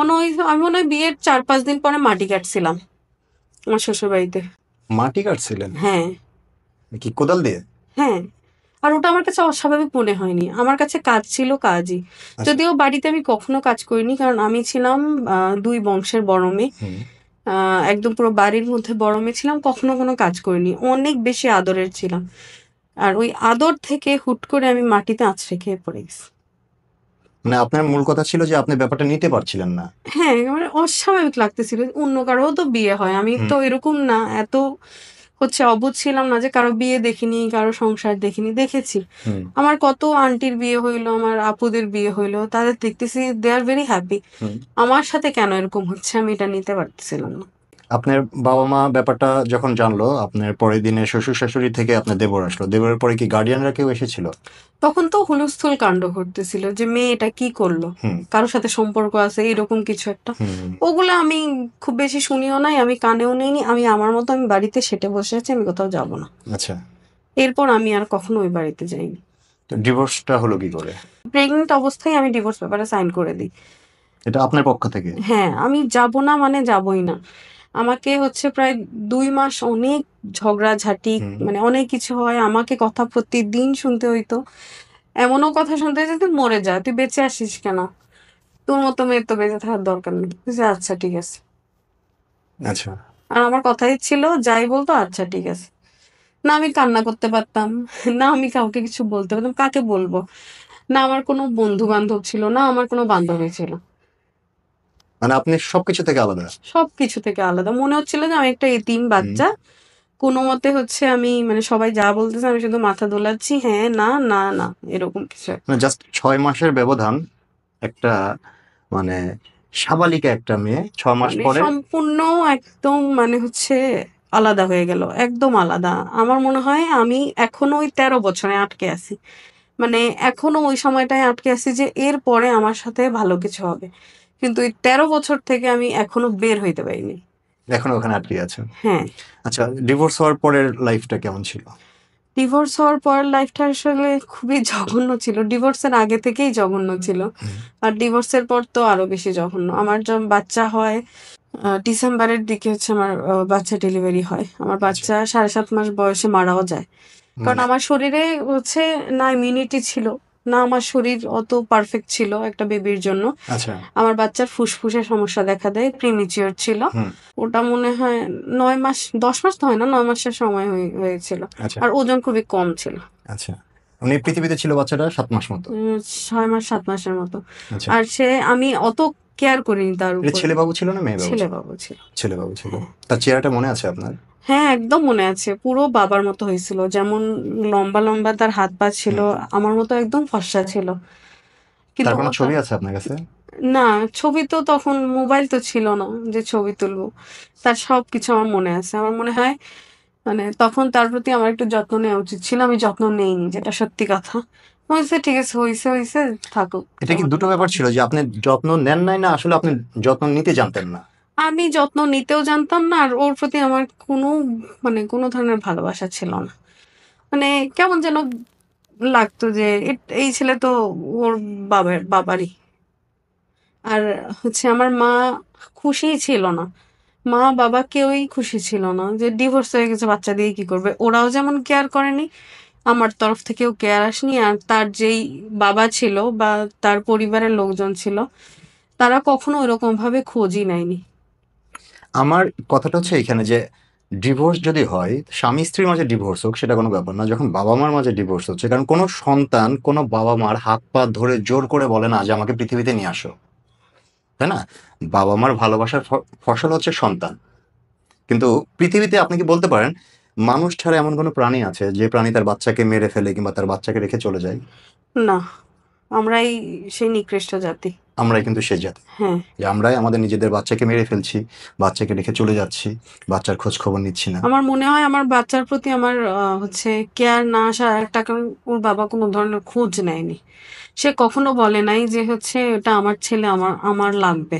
মনে হয় বিয়ের ৪-৫ দিন পরে মাটি কাটছিলাম আমার শ্বশুরবাড়িতে। মাটি কাটছিলেন? হ্যাঁ, কি কোদাল দিয়ে? হ্যাঁ। আর ওটা আমার কাছে অস্বাভাবিক মনে হয়নি। আমার কাছে কাজ ছিল কাজই। আচ্ছা। যদিও বাড়িতে আমি কখনো কাজ করিনি। কারণ আমি ছিলাম ২ বংশের বড় মেয়ে। হুম। একদম পুরো বাড়ির মধ্যে বড় মেয়ে ছিলাম। কখনো কোনো কাজ করিনি। অনেক বেশি আদরের ছিলাম। আর ওই আদর থেকে হুট করে আমি মাটিতে আছড়ে খেয়ে পড়ে গেছি। মানে আপনার মূল কথা ছিল যে আপনি ব্যাপারটা নিতে পারছিলেন না। হ্যাঁ, মানে অস্বাভাবিক লাগতেছিল। অন্য কারোও তো বিয়ে হয়। আমি হুম। তো এরকম না, এত অবুঝ ছিলাম না যে কারো বিয়ে দেখিনি, কারো সংসার দেখিনি। দেখেছি। হুম। আমার কত আন্টির বিয়ে হইলো, আমার আপুদের বিয়ে হইলো। তাদের দেখতেছি দে আর ভেরি হ্যাপি। হুম। আমার সাথে কেন এরকম হচ্ছে আমি এটা নিতে পারতেছিলাম না। আপনার বাবা মা ব্যাপারটা যখন জানলো, আপনার পরের দিনে শ্বশুর শাশুড়ি থেকে আপনার দেবর আসলো, দেবরের পরে কি গার্ডিয়ানরা কেউ এসেছিল? তখন তো হুলস্থুল কাণ্ড ঘটতেছিল যে মেয়ে এটা কি করলো? হুম। কারোর সাথে সম্পর্ক আছে এরকম কিছু একটা। হুম। ওগুলা আমি খুব বেশি শুনিও নাই, আমি কানেও নেইনি। আমি আমার মতো আমি বাড়িতে সেটে বসে আছি, আমি কোথাও যাব না। আচ্ছা। এরপর আমি আর কখনো ওই বাড়িতে যাইনি। তো ডিভোর্সটা হলো কি করে? প্রেগনেন্ট অবস্থায় আমি ডিভোর্স পেপারে সাইন করে দিই। এটা আপনার পক্ষ থেকে? হ্যাঁ, আমি যাব না মানে যাবই না। আমাকে প্রায় ২ মাস অনেক ঝগড়াঝাটি, হুম। মানে অনেক কিছু হয়। আমাকে কথা প্রতিদিন শুনতে হইতো। এমনও কথা শুনতে হইতো, "তুই মরে যা। তুই বেঁচে আসিস কেন? তোর মতো মেয়ের তো বেঁচে থাকার দরকার নেই।" বলছি, "আচ্ছা ঠিক আছে।" আচ্ছা। আর আমার কথাই ছিল, যাই বলতো, "আচ্ছা ঠিক আছে।" না আমি কান্না করতে পারতাম, না আমি কাউকে কিছু বলতে পারতাম। কাকে বলবো? না আমার কোনো বন্ধু-বান্ধব ছিল, না আমার কোনো বান্ধবী ছিল। মানে আপনি সবকিছু থেকে আলাদা? সবকিছু থেকে আলাদা। মনে হচ্ছিল যে আমি একটা এতিম হুম। বাচ্চা। কোনমতে আমি, মানে সবাই যা বলতেছে আমি শুধু মাথা দোলাচ্ছি, হ্যাঁ, না, না, না, এরকম কিছু একটা। মানে জাস্ট ৬ মাসের ব্যবধান, একটা মানে সাবালিকা একটা মেয়ে ৬ মাস মানে পরে। সম্পূর্ণ একদম আলাদা হয়ে গেল। একদম আলাদা। আমার মনে হয় আমি এখনো ওই ১৩ বছরে আটকে আছি। মানে এখনো ওই সময়টায় আটকে আছি যে এরপরে আমার সাথে ভালো কিছু হবে। কিন্তু ওই ১৩ বছর থেকে আমি এখনো বের হইতে পারিনি। এখনো ওখানে আটকে আছেন? হ্যাঁ। আচ্ছা, ডিভোর্স হওয়ার পরের লাইফটা কেমন ছিল? ডিভোর্স হওয়ার পর লাইফটা আসলে খুবই জঘন্য ছিল। ডিভোর্সের আগে থেকেই জঘন্য ছিল। হুম। আর ডিভোর্সের পর তো আরো বেশি জঘন্য। আমার যখন বাচ্চা হয়, ডিসেম্বরের দিকে আমার বাচ্চা ডেলিভারি হয়। আমার আচ্ছা। বাচ্চা ৭.৫ মাস বয়সে মারাও যায়। কারণ মানে আমার শরীরে না ইমিউনিটি ছিল, না আমার শরীর অত পারফেক্ট ছিল একটা বেবির জন্য। আচ্ছা। আমার বাচ্চার ফুসফুসে সমস্যা দেখা দেয়, প্রিমেচিওর ছিল। হুম। ওটা মনে হয় ৯ মাস, ১০ মাস তো হয় না, ৯ মাসের সময় হয়েছিল। আচ্ছা। আর ওজন খুবই কম ছিল। আচ্ছা। উনি পৃথিবীতে ছিল বাচ্চাটা ৭ মাস মতো? ৬ মাস ৭ মাসের মতো। আচ্ছা। আর আমি অত কেয়ার করিনি তার এটা উপরে। ছেলে বাবু ছিল না মেয়ে বাবু ছিল? ছেলেবাবু ছিল। ছেলে বাবু ছিল। হ্যাঁ। তার চেহারাটা মনে আছে আপনার? হ্যাঁ, একদম মনে আছে। পুরো বাবার মতো হয়েছিল। যেমন লম্বা, লম্বা তার হাত-পা ছিল। হুম। আমার মতো একদম ফর্সা ছিল। তার কিন্তু কোনো ওটা ছবি আছে আপনার কাছে? না, ছবি তো তখন মোবাইল তো ছিল না যে ছবি তুলবো। তার সবকিছু আমার মনে আছে। আমার মনে হয় মানে তখন তার প্রতি আমার একটু যত্ন নেওয়া উচিত ছিল। আমি যত্ন নেইনি, যেটা সত্যি কথা। হইছে ঠিক আছে, হইছে, থাকুক। এটা কি আমার দুটো কোনো ব্যাপার ছিল সমস্যা যে আপনি যত্ন নেন নাই, না আসলে আপনি যত্ন নিতে জানতেন না? আমি যত্ন নিতেও জানতাম না, আর ওর প্রতি আমার কোনো ধরনের ভালোবাসা ছিল না। মানে কেমন যেন লাগতো যে এই ছেলে তো ওর বাবারই। আর আমার মা খুশিই ছিল না। মা-বাবা কেউই খুশি ছিল না যে ডিভোর্স হয়ে গেছে, বাচ্চা দিয়ে কি করবে? ওরাও যেমন কেয়ার করেনি, আমার তরফ থেকেও কেয়ার আসেনি। আর তার যেই বাবা ছিল বা তার পরিবারের লোকজন ছিল, তারা কখনো ওরকমভাবে খোঁজই নেয়নি। আমার কথাটা হচ্ছে এখানে যে ডিভোর্স যদি হয়, স্বামী স্ত্রীর মাঝে ডিভোর্স হোক সেটা কোনো ব্যাপার না, যখন বাবা মার মাঝে ডিভোর্স হচ্ছে, কারণ কোনো সন্তান কোনো বাবা মার হাত পা ধরে জোর করে বলে না যে আমাকে পৃথিবীতে নিয়ে আসো, তাই না? বাবা মার ভালোবাসার ফসল হচ্ছে সন্তান। কিন্তু পৃথিবীতে আপনি কি বলতে পারেন মানুষ ছাড়া এমন কোনো প্রাণী আছে যে প্রাণী তার বাচ্চাকে মেরে ফেলে কিংবা তার বাচ্চাকে রেখে চলে যায়? না, আমরাই সেই নিকৃষ্ট জাতি। আমরাই কিন্তু সে জাতি, হ্যাঁ। যে আমরাই আমাদের নিজেদের বাচ্চাকে মেরে ফেলছি, বাচ্চাকে রেখে চলে যাচ্ছি, বাচ্চার খোঁজ খবর নিচ্ছি না। আমার মনে হয় আমার বাচ্চার প্রতি আমার কেয়ার না আসার একটা কারণ, ওর বাবা কোনো ধরনের খোঁজ নেয়নি। সে কখনো বলে নাই যে এটা আমার ছেলে, আমার আমার লাগবে।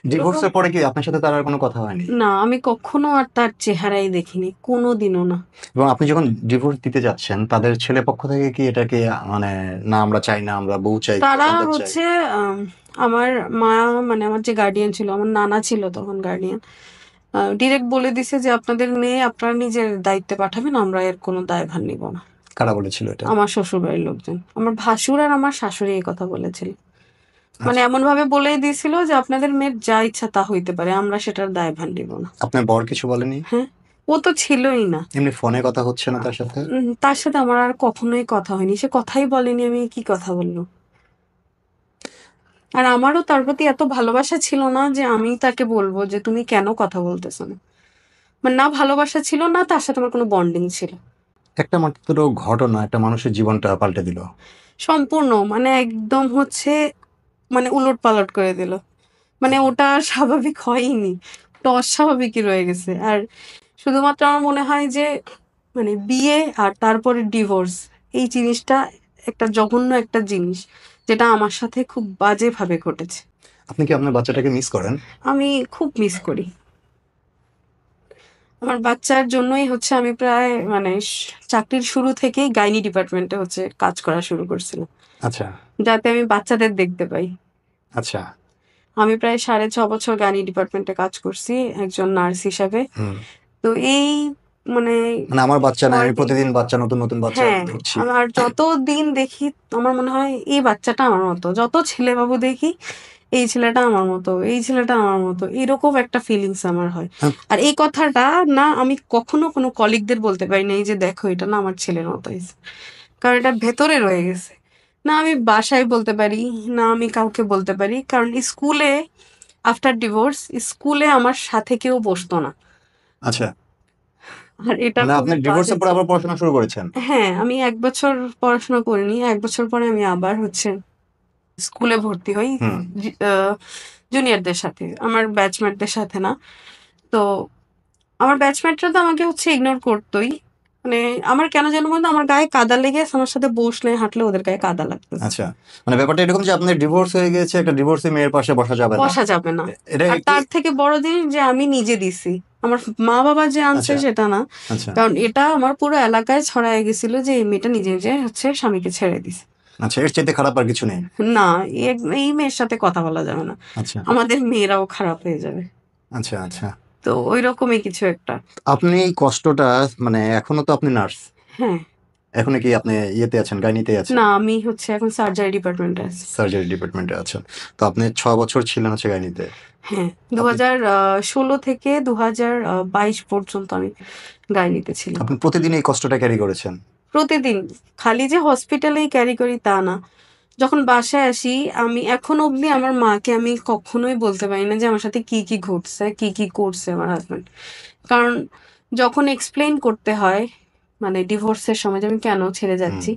ডিভোর্সের পরে কি আপনার সাথে তার আর কোনো কথা হয়নি? না, আমি কখনো আর তার চেহারাই দেখিনি, কোনোদিনও না। এবং আপনি যখন ডিভোর্স দিতে যাচ্ছেন তাদের ছেলে পক্ষ থেকে কি এটাকে মানে না আমরা চাই না, আমরা বউ চাই, তারা সন্তান চাই? হচ্ছে আমার মা, মানে আমার যে গার্ডিয়ান ছিল, আমার নানা ছিল তখন গার্ডিয়ান, ডিরেক্ট বলে দিছে যে আপনাদের মেয়ে আপনারা নিজের দায়িত্বে পাঠাবেন, আমরা এর কোনো দায়ভার নিব না। কারা বলেছিল এটা? আমার শ্বশুর বাড়ির লোকজন, আমার ভাসুর আর আমার শাশুড়ি এই কথা বলেছিল। মানে আচ্ছা, এমন ভাবে বলে দিয়েছিল যে আপনাদের মেয়ের যা ইচ্ছা তা হইতে পারে, আমরা সেটার দায়ভার নিব না। আপনার বর কিছু বলেনি? হ্যাঁ, ও তো ছিলই না। এমনি ফোনে কথা হচ্ছে না তার সাথে? তার সাথে আমার আর কখনোই কথা হয়নি, সে কথাই বলেনি, আমি কি কথা বলবো। আর আমারও তার প্রতি এত ভালোবাসা ছিল না যে আমি তাকে বলবো যে তুমি কেন কথা বলতেছো না। মানে না ভালোবাসা ছিল, না তার সাথে আমার কোনো বন্ডিং ছিল। একটা মাত্র ঘটনা একটা মানুষের জীবনটা পাল্টে দিল। সম্পূর্ণ, মানে একদম হচ্ছে, মানে উলট পালট করে দিল। মানে ওটা আর স্বাভাবিক হয়নি, ওটা অস্বাভাবিকই রয়ে গেছে। আর শুধুমাত্র আমার মনে হয় যে মানে বিয়ে আর তারপরে ডিভোর্স, এই জিনিসটা একটা জঘন্য একটা জিনিস, যেটা আমার সাথে খুব বাজেভাবে ঘটেছে। আপনি কি আপনার বাচ্চাটাকে মিস করেন? আমি খুব মিস করি। আমার বাচ্চার জন্যই হচ্ছে আমি প্রায় মানে চাকরির শুরু থেকেই গাইনি ডিপার্টমেন্টে হচ্ছে কাজ করা শুরু করছিলাম, আচ্ছা, যাতে আমি বাচ্চাদের দেখতে পাই। আচ্ছা। আমি প্রায় 6.5 বছর গাইনি ডিপার্টমেন্টে কাজ করছি একজন নার্স হিসাবে। হুম। তো এই মানে মানে আমার বাচ্চা না, আমি কয়দিন, প্রতিদিন বাচ্চা, নতুন নতুন বাচ্চা হ্যাঁ, দেখছি। আমার যত দিন দেখি আমার মনে হয় এই বাচ্চাটা আমার মতো, যত ছেলেবাবু দেখি এই ছেলেটা আমার মতো, এই ছেলেটা আমার মতো, এরকম একটা ফিলিংস আমার হয়। হ্যাঁ, আর এই কথাটা না আমি কখনো কোনো কলিগদের বলতে পারি না, এই যে দেখো এটা না আমার ছেলের মতো হয়েছে, কারণ এটা ভেতরে রয়ে গেছে। না আমি বাসায় বলতে পারি, না আমি কাউকে বলতে পারি, কারণ স্কুলে আফটার ডিভোর্স স্কুলে আমার সাথে কেউ বসতো না। আচ্ছা। আর এটা মানে আপনি খুবই বাজে ডিভোর্সের পর ছিল। আবার পড়াশোনা শুরু করেছেন? হ্যাঁ, আমি 1 বছর পড়াশোনা করিনি, 1 বছর পরে আমি আবার হচ্ছে স্কুলে ভর্তি হই, হুম। জুনিয়রদের সাথে, আমার ব্যাচমেটদের সাথে না। তো আমার ব্যাচমেটরা তো আমাকে হচ্ছে ইগনোর করতোই। মানে আমার কেন যেন মনে হয় আমার গায়ে কাদা লেগে আছে, আমার সাথে বসলে হাঁটলে ওদের গায়ে কাদা লাগতেছে। আচ্ছা, মানে ব্যাপারটা এরকম যে আপনার ডিভোর্স হয়ে গেছে, একটা ডিভোর্সি মেয়ের পাশে বসা যাবে না। বসা যাবে না। এটা আর কি? তার থেকে বড় জিনিস যে আমি নিজে দিছি। আমার মা বাবা যে আনছে আচ্ছা, সেটা না। আচ্ছা, কারণ এটা আমার পুরো এলাকায় ছড়ায় গেছিল যে এই মেয়েটা নিজে নিজে হচ্ছে স্বামীকে ছেড়ে দিছে। আচ্ছা। এর চাইতে খারাপ আর কিছু নেই। না, এই মেয়ের সাথে কথা বলা যাবে না, আচ্ছা, আমাদের মেয়েরাও খারাপ হয়ে যাবে। আচ্ছা, আচ্ছা। তো ওই রকমই কিছু একটা। আপনি এই কষ্টটা মানে এখনো তো আপনি নার্স। হ্যাঁ। এখনো কি আপনি ইয়েতে আছেন, গাইনিতে আছেন? না, আমি হচ্ছে এখন সার্জারি ডিপার্টমেন্টে আছি। সার্জারি ডিপার্টমেন্টে আছেন। তো আপনি 6 বছর ছিলেন হচ্ছে গাইনিতে। হ্যাঁ, আপনি 2016 থেকে 2022 পর্যন্ত আমি গাইনিতে ছিলাম। আপনি প্রতিদিন এই কষ্টটা ক্যারি করেছেন। প্রতিদিন, খালি যে হসপিটালেই ক্যারি করি তা না। যখন বাসায় আসি আমি এখনো অবধি আমার মাকে আমি কখনোই বলতে পারি না যে আমার সাথে কি কি ঘটছে, কি কি করছে আমার হাজবেন্ড। কারণ যখন এক্সপ্লেইন করতে হয়, মানে ডিভোর্সের সময় যে আমি কেন ছেড়ে হুম, যাচ্ছি,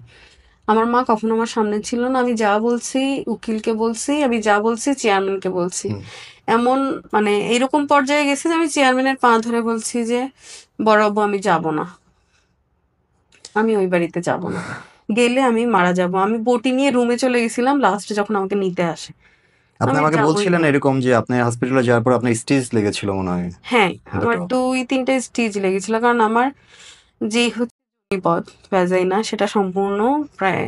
আমার মা কখনো আমার সামনে ছিল না। আমি যা বলছি উকিলকে বলছি, আমি যা বলছি চেয়ারম্যানকে বলছি। হুম। এমন মানে এইরকম পর্যায়ে গেছি যে আমি চেয়ারম্যানের পা ধরে বলছি যে বড়াবু আমি যাব না, আমি ওই বাড়িতে যাব না, গেলে আমি মারা যাব। আমি বটি নিয়ে রুমে চলে গেছিলাম লাস্টে যখন আমাকে নিতে আসে, আপনি আমি আমাকে যাবই বলছিলেন না। এরকম যে আপনি হসপিটালে যাওয়ার পর আপনার স্টিচ লেগেছিল মনে হয় হ্যাঁ, আমার দুটো। 2-3টে স্টিচ লেগেছিল, কারণ আমার যে হচ্ছে পথ ভ্যাজাইনা সেটা সম্পূর্ণ প্রায়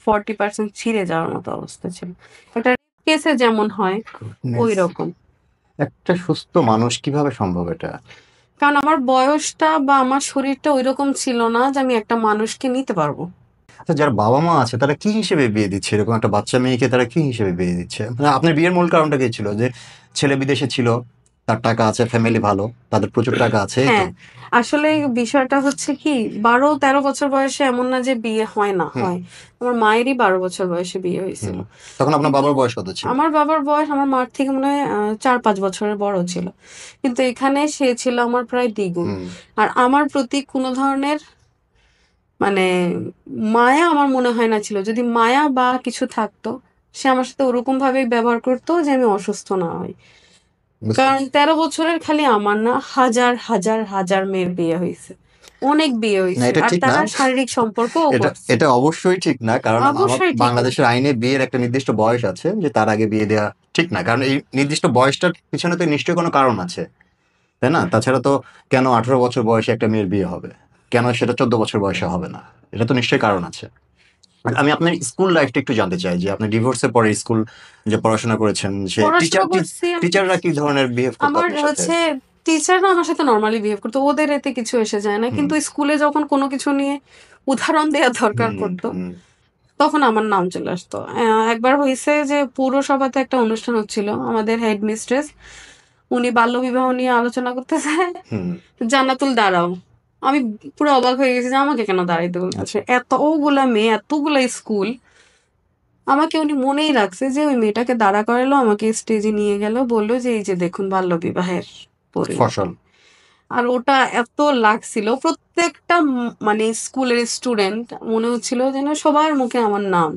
40% ছিঁড়ে যাওয়ার মতো অবস্থা ছিল। একটা কেসে যেমন হয় ওই Goodness! রকম। একটা সুস্থ মানুষ কিভাবে সম্ভব এটা? কারণ আমার বয়সটা বা আমার শরীরটা ওইরকম ছিল না যে আমি একটা মানুষকে নিতে পারবো। আচ্ছা, যারা বাবা-মা আছে তারা কি হিসেবে বিয়ে দিচ্ছে? এরকম একটা বাচ্চা মেয়েকে তারা কি হিসেবে বিয়ে দিচ্ছে? মানে আপনার বিয়ের মূল কারণটা কি ছিল? যে ছেলে বিদেশে ছিল, তার টাকা আছে, ফ্যামিলি ভালো, তাদের প্রচুর টাকা আছে, এই তো? হ্যাঁ, আসলে বিষয়টা হচ্ছে কি 12-13 বছর বয়সে এমন না যে বিয়ে হয় না, হুম, হয়। আমার মায়েরই 12 বছর বয়সে বিয়ে হয়েছিল। হুম। তখন আপনার কিন্তু বাবার বয়স কত ছিল? আমার বাবার বয়স আমার মার থেকে মনে হয় 4-5 বছরের বড় ছিল। কিন্তু এখানে সে ছিল আমার প্রায় দ্বিগুণ। হুম। আর আমার প্রতি কোনো ধরনের মানে মায়া আমার মনে হয় না ছিল। যদি মায়া বা কিছু থাকতো, সে আমার সাথে ওরকম ভাবেই ব্যবহার করতো যে আমি অসুস্থ না হই। বুঝতে কারণ পারছি। 13 বছরের খালি আমার না, হাজার, হাজার, হাজার মেয়ের বিয়ে হইছে। অনেক বিয়ে না, হইছে। এটা আর ঠিক না। তারা শারীরিক সম্পর্কও এটা করছে। এটা অবশ্যই ঠিক না। কারণ অবশ্যই ঠিক না। বাংলাদেশের আইনে বিয়ের একটা নির্দিষ্ট বয়স আছে যে তার আগে বিয়ে দেয়া ঠিক না, কারণ এই নির্দিষ্ট বয়সটার পিছনে তো নিশ্চয়ই কোনো কারণ আছে, তাই না? তাছাড়া তো কেন 18 বছর বয়সে একটা মেয়ের বিয়ে হবে, কেন সেটা 14 বছর বয়সে হবে না, এটা তো নিশ্চয়ই কারণ আছে। আর আমি আপনার স্কুল লাইফটা একটু জানতে চাই, যে আপনি ডিভোর্সের পরে স্কুল যে পড়াশোনা করেছেন, সে পড়াশোনা করছি টিচাররা কি ধরনের বিহেভ করতো আমার আপনার সাথে? হচ্ছে টিচাররা আমার সাথে নর্মালি বিহেভ করতো, ওদের এতে কিছু এসে যায় না, হুম কিন্তু স্কুলে যখন কোনো কিছু নিয়ে উদাহরণ দেওয়া দরকার হুম পড়তো হুম। তখন আমার নাম চলে আসতো। একবার হয়েছে যে পৌরসভাতে একটা অনুষ্ঠান হচ্ছিল, আমাদের হেড মিস্ট্রেস উনি বাল্যবিবাহ নিয়ে আলোচনা করতেছে, হুম। জান্নাতুল দাঁড়াও। আমি পুরো অবাক হয়ে গেছি যে আমাকে কেন দাঁড়াইতে বলতেছে, আচ্ছা। এতগুলা মেয়ে এতগুলা স্কুল, আমাকে উনি মনেই রাখছে যে ওই মেয়েটাকে দাঁড়া করালো, আমাকে স্টেজে নিয়ে গেল, বললো যে এই যে দেখুন বাল্যবিবাহের পরিণতি। ফসল। আর ওটা এত লাগছিল, প্রত্যেকটা মানে স্কুলের স্টুডেন্ট মনে হচ্ছিল যেন সবার মুখে আমার নাম,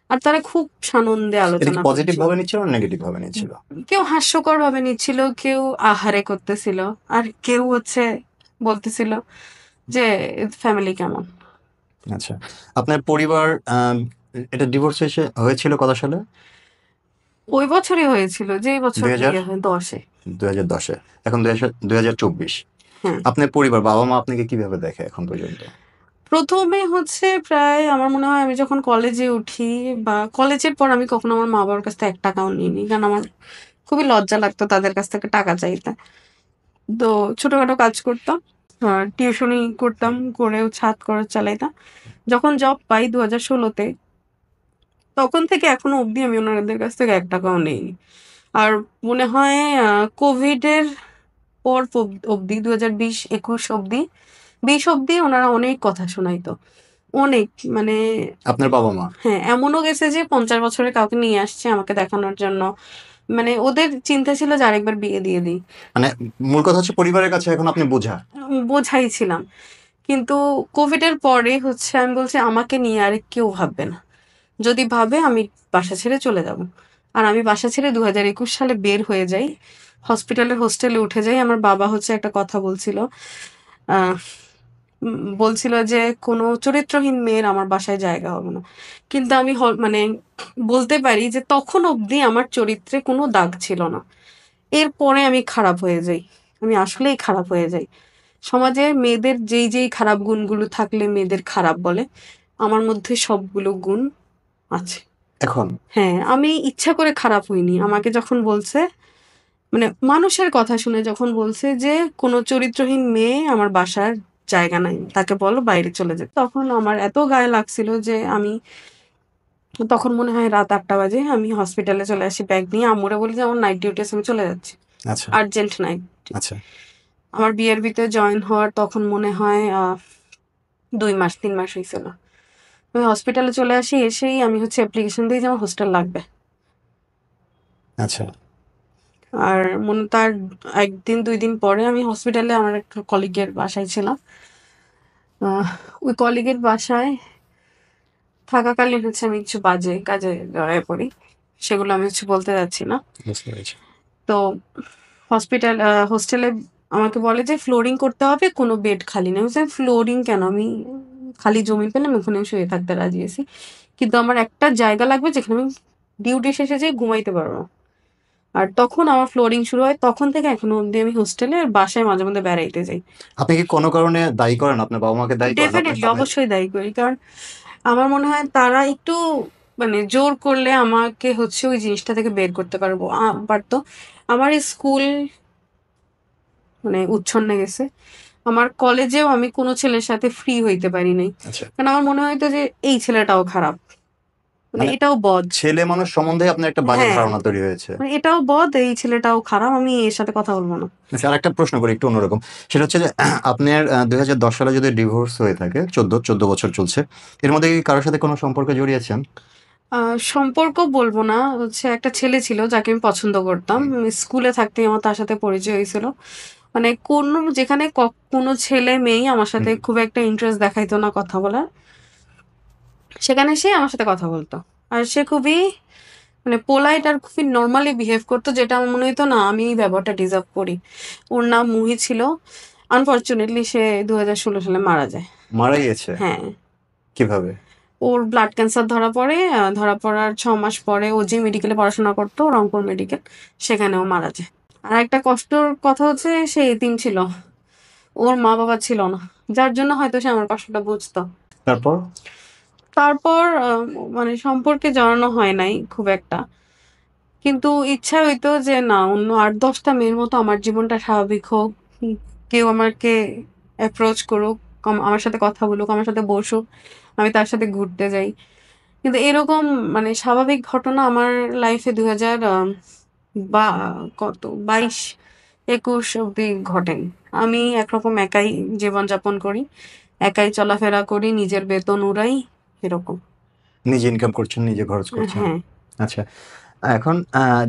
আর তারা খুব সানন্দে এটা কি আলোচনা পজিটিভ করছিল। ভাবে নিচ্ছিল না নেগেটিভ ভাবে নিচ্ছিল? কেউ হাস্যকর ভাবে নিচ্ছিল, কেউ আহারে করতেছিল, আর কেউ হচ্ছে বলতেছিল যে ফ্যামিলি কেমন। আচ্ছা, আপনার পরিবার এটা ডিভোর্স হয়েছিল কত সালে? ওই বছরই হয়েছিল, যেই বছর 2000, বিয়ে হয়, 10-এ। 2010-এ। এখন 2024। হ্যাঁ, আপনার পরিবার, বাবা মা আপনাকে কিভাবে দেখে এখন পর্যন্ত? প্রথমে হচ্ছে প্রায় আমার মনে হয় আমি যখন কলেজে উঠি বা কলেজের পর আমি কখনো আমার মা বাবার কাছ থেকে 1 টাকাও নিইনি, কারণ আমার খুবই লজ্জা লাগতো তাদের কাছ থেকে টাকা চাইতে। তো ছোটখাটো কাজ করতাম, টিউশনি করতাম, করেও ছাদ খরচ চালাইতাম। যখন জব পাই 2016-তে, তখন থেকে এখনো অবধি আমি ওনাদের কাছ থেকে 1 টাকাও নেইনি। আর মনে হয় কোভিডের পর অবধি 2020-21 অবধি, 20 অবধি ওনারা অনেক কথা শোনাইতো, অনেক, মানে আপনার বাবা মা? হ্যাঁ, এমনও গেছে যে 50 বছরের কাউকে নিয়ে আসছে আমাকে দেখানোর জন্য। মানে ওদের চিন্তা ছিল যে আরেকবার বিয়ে দিয়ে দিই। মানে মূল কথা হচ্ছে পরিবারের কাছে এখন আপনি বোঝা। বোঝাই ছিলাম। কিন্তু কোভিডের পরে হচ্ছে আমি বলছি আমাকে নিয়ে আর কেউ ভাববে না। যদি ভাবে আমি বাসা ছেড়ে চলে যাব। আর আমি বাসা ছেড়ে 2021 সালে বের হয়ে যাই। হসপিটালের হোস্টেলে উঠে যাই। আমার বাবা হচ্ছে একটা কথা বলছিল। আহ বলছিল যে কোনো চরিত্রহীন মেয়ের আমার বাসায় জায়গা হবে না। কিন্তু আমি মানে বলতে পারি যে তখন অবধি আমার চরিত্রে কোনো দাগ ছিল না। এরপরে আমি খারাপ হয়ে যাই। আমি আসলেই খারাপ হয়ে যাই। সমাজে মেয়েদের যেই খারাপ গুণগুলো থাকলে মেয়েদের খারাপ বলে, আমার মধ্যে সবগুলো গুণ আছে। এখন হ্যাঁ, আমি ইচ্ছা করে খারাপ হইনি। আমাকে যখন বলছে, মানে মানুষের কথা শুনে যখন বলছে যে কোনো চরিত্রহীন মেয়ে আমার বাসার জায়গা নাই, তাকে বলো বাইরে চলে যেতে, তখন আমার এত গায়ে লাগছিল যে আমি, তখন মনে হয় রাত 8টা বাজে, আমি হসপিটালে চলে আসি ব্যাগ নিয়ে, আম্মুরে বলি যে আমার নাইট ডিউটি আছে, আমি চলে যাচ্ছি, আচ্ছা। Urgent night. আচ্ছা। আমার বিয়ের ভিতরে জয়েন হওয়ার তখন মনে হয় 2 মাস 3 মাস হয়েছিল। আমি হসপিটালে চলে আসি, এসেই আমি হচ্ছে অ্যাপ্লিকেশন দিই যে আমার হোস্টেল লাগবে। আচ্ছা। আর তার 1 দিন 2 দিন পরে আমি হসপিটালে আমার একটা কলিগের বাসায় ছিলাম। আহ, ওই কলিগের বাসায় থাকাকালীন হচ্ছে আমি কিছু বাজে কাজে জড়ায় পড়ি, সেগুলো আমি হচ্ছে বলতে যাচ্ছি না। বুঝতে পেরেছি। তো হোস্টেলে আমাকে বলে যে ফ্লোরিং করতে হবে, কোনো বেড খালি নেই। আমি বলছি, ফ্লোরিং কেন, আমি খালি জমি পেলে আমি ওখানে শুয়ে থাকতে রাজি আছি, কিন্তু আমার একটা জায়গা লাগবে যেখানে আমি ডিউটি শেষে যেয়ে ঘুমাইতে পারবো। আর তখন আমার ফ্লোরিং শুরু হয়, তখন থেকে এখনো অব্দি আমি হোস্টেলে আর বাসায় মাঝে মধ্যে বেড়াইতে যাই। আপনি কি কোনো কারণে দায়ী করেন, আপনার বাবা মাকে দায়ী করেন আপনার ডেফিনেটলি, সামনে? অবশ্যই দায়ী করি, কারণ আমার মনে হয় তারা একটু মানে জোর করলে আমাকে হচ্ছে ওই জিনিসটা থেকে বের করতে পারতো। আমার স্কুল মানে উচ্ছন্নে গেছে, আমার কলেজেও আমি কোনো ছেলের সাথে ফ্রি হইতে পারি নাই, আচ্ছা। কারণ আমার মনে হয়তো যে এই ছেলেটাও খারাপ, মানে মানে এটাও বদ। ছেলে মানুষ সম্বন্ধে আপনার একটা বাজে হ্যাঁ, ধারণা তৈরি হয়েছে। মানে এটাও বদ, এই ছেলেটাও খারাপ, আমি এর সাথে কথা বলবো না। আচ্ছা, আর একটা প্রশ্ন করি একটু অন্যরকম। সেটা হচ্ছে যে আপনার 2010 সালে যদি ডিভোর্স হয়ে থাকে, 14 বছর চলছে, এর মধ্যে কি কারোর সাথে কোনো সম্পর্কে জড়িয়েছেন? সম্পর্ক বলবো না, হচ্ছে একটা ছেলে ছিল যাকে আমি পছন্দ করতাম। হুম স্কুলে থাকতেই আমার তার সাথে পরিচয় হয়েছিল। মানে যেখানে কোনো ছেলে মেয়ে আমার সাথে হুম। খুব একটা ইন্টারেস্ট দেখাইতো না কথা বলার, সেখানে সে আমার সাথে কথা বলতো। আর সে খুবই মানে পোলাইট আর খুবই নর্মালি বিহেভ করতো, যেটা আমার মনে হতো না আমি এই ব্যাপারটা ডিজার্ভ করি। ওর নাম মুহি ছিল। আনফর্চুনেটলি সে 2016 সালে মারা যায়। মারা গিয়েছে? হ্যাঁ, কিভাবে? ওর ব্লাড ক্যান্সার ধরা পড়ে। ধরা পড়ার 6 মাস পরে ও যে মেডিকেলে পড়াশোনা করতো, রংপুর মেডিকেল, সেখানেও মারা যায়। আর একটা কষ্টর কথা হচ্ছে সে এতিম ছিল, ওর মা বাবা ছিল না, যার জন্য হয়তো সে আমার কষ্টটা বুঝতো। তারপর তারপর মানে সম্পর্কে জড়ানো হয় নাই খুব একটা, কিন্তু ইচ্ছা হইতো যে না, অন্য 8-10টা মেয়ের মতো আমার জীবনটা স্বাভাবিক হোক। কেউ আমাকে অ্যাপ্রোচ করুক, আমার সাথে কথা বলুক, আমার সাথে বসুক, আমি তার সাথে ঘুরতে যাই। কিন্তু এরকম মানে স্বাভাবিক ঘটনা আমার লাইফে 2000 বা কত 22-21 অব্দি ঘটেনি। আমি একরকম একাই জীবনযাপন করি, একাই চলাফেরা করি, নিজের বেতন উড়াই, এরকম। নিজে ইনকাম করছেন, নিজে খরচ করছেন। হ্যাঁ। আচ্ছা, এখন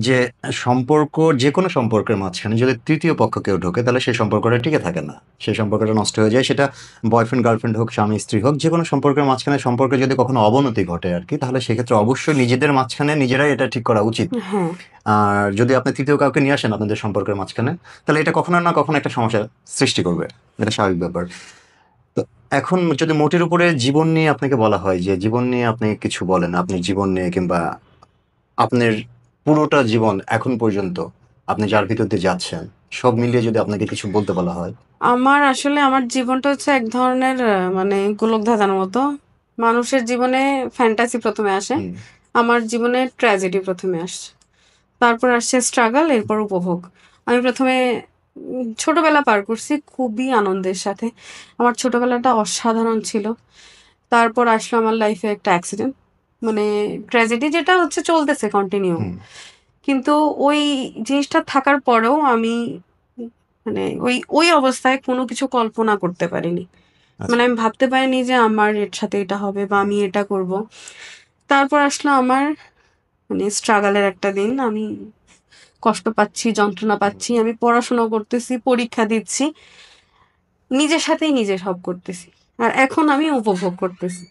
যে সম্পর্ক, যে কোনো সম্পর্কের মাঝখানে যদি তৃতীয় পক্ষ কেউ ঢোকে তাহলে সেই সম্পর্কটা টিকে থাকে না, সেই সম্পর্কটা নষ্ট হয়ে যায়। সেটা বয়ফ্রেন্ড গার্লফ্রেন্ড হোক, স্বামী স্ত্রী হোক, যে কোনো সম্পর্কের মাঝখানে সম্পর্কে যদি কখনো অবনতি ঘটে আর কি, তাহলে সেক্ষেত্রে অবশ্যই নিজেদের মাঝখানে নিজেরাই এটা ঠিক করা উচিত। হ্যাঁ। আর যদি আপনি তৃতীয় কাউকে নিয়ে আসেন আপনাদের সম্পর্কের মাঝখানে, তাহলে এটা কখনো না কখনো একটা সমস্যা সৃষ্টি করবে, এটা স্বাভাবিক ব্যাপার। তো এখন যদি মোটের উপরে জীবন নিয়ে আপনাকে বলা হয় যে জীবন নিয়ে আপনি কিছু বলেন, আপনি জীবন নিয়ে কিংবা আপনার পুরোটা জীবন এখন পর্যন্ত আপনি যার ভিতর দিয়ে যাচ্ছেন সব মিলিয়ে যদি আপনাকে কিছু বলতে বলা হয়। আমার আসলে আমার জীবনটা হচ্ছে এক ধরনের মানে গোলক ধাঁধার মতো। মানুষের জীবনে ফ্যান্টাসি প্রথমে আসে, হুম, আমার জীবনে ট্র্যাজেডি প্রথমে আসছে, তারপর আসছে স্ট্রাগল, এরপর উপভোগ। আমি প্রথমে ছোটবেলা পার করছি খুবই আনন্দের সাথে, আমার ছোটবেলাটা অসাধারণ ছিল। তারপর আসলো আমার লাইফে একটা অ্যাক্সিডেন্ট, মানে ট্র্যাজেডি যেটা হচ্ছে চলতেছে কন্টিনিউ। হুম, কিন্তু ওই জিনিসটা থাকার পরেও আমি মানে ওই ওই অবস্থায় কোনো কিছু কল্পনা করতে পারিনি। আচ্ছা, মানে আমি ভাবতে পারিনি যে আমার এর সাথে এটা হবে বা আমি এটা করব। তারপর আসলো আমার মানে স্ট্রাগলের একটা দিন, আমি কষ্ট পাচ্ছি, যন্ত্রণা পাচ্ছি, আমি পড়াশোনা করতেছি, পরীক্ষা দিচ্ছি, নিজের সাথেই নিজে সব করতেছি। আর এখন আমি উপভোগ করতেছি।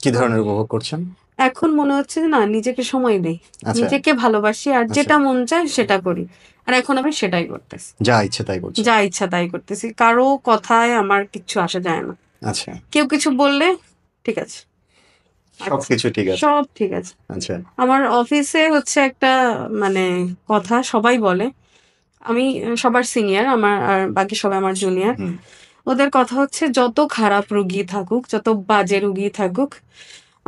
কি আহ, ধরনের উপভোগ করছেন? এখন মনে হচ্ছে যে না, নিজেকে সময় দেই, আচ্ছা, নিজেকে ভালোবাসি, আর আচ্ছা, যেটা মন চায় সেটা করি। আর এখন আমি সেটাই করতেছি, যা ইচ্ছে তাই করছেন। যা ইচ্ছা তাই করতেছি, কারো কথায় আমার কিচ্ছু আসে যায় না। আচ্ছা, কেউ কিছু বললে ঠিক আছে, আচ্ছা, সবকিছু ঠিক আছে। সব ঠিক আছে। আচ্ছা, আমার অফিসে হচ্ছে একটা মানে কথা সবাই বলে, আমি সবার সিনিয়র, আমার আর বাকি সবাই আমার জুনিয়র। হুম, ওদের কথা হচ্ছে যত খারাপ রুগী থাকুক, যত বাজে রুগী থাকুক,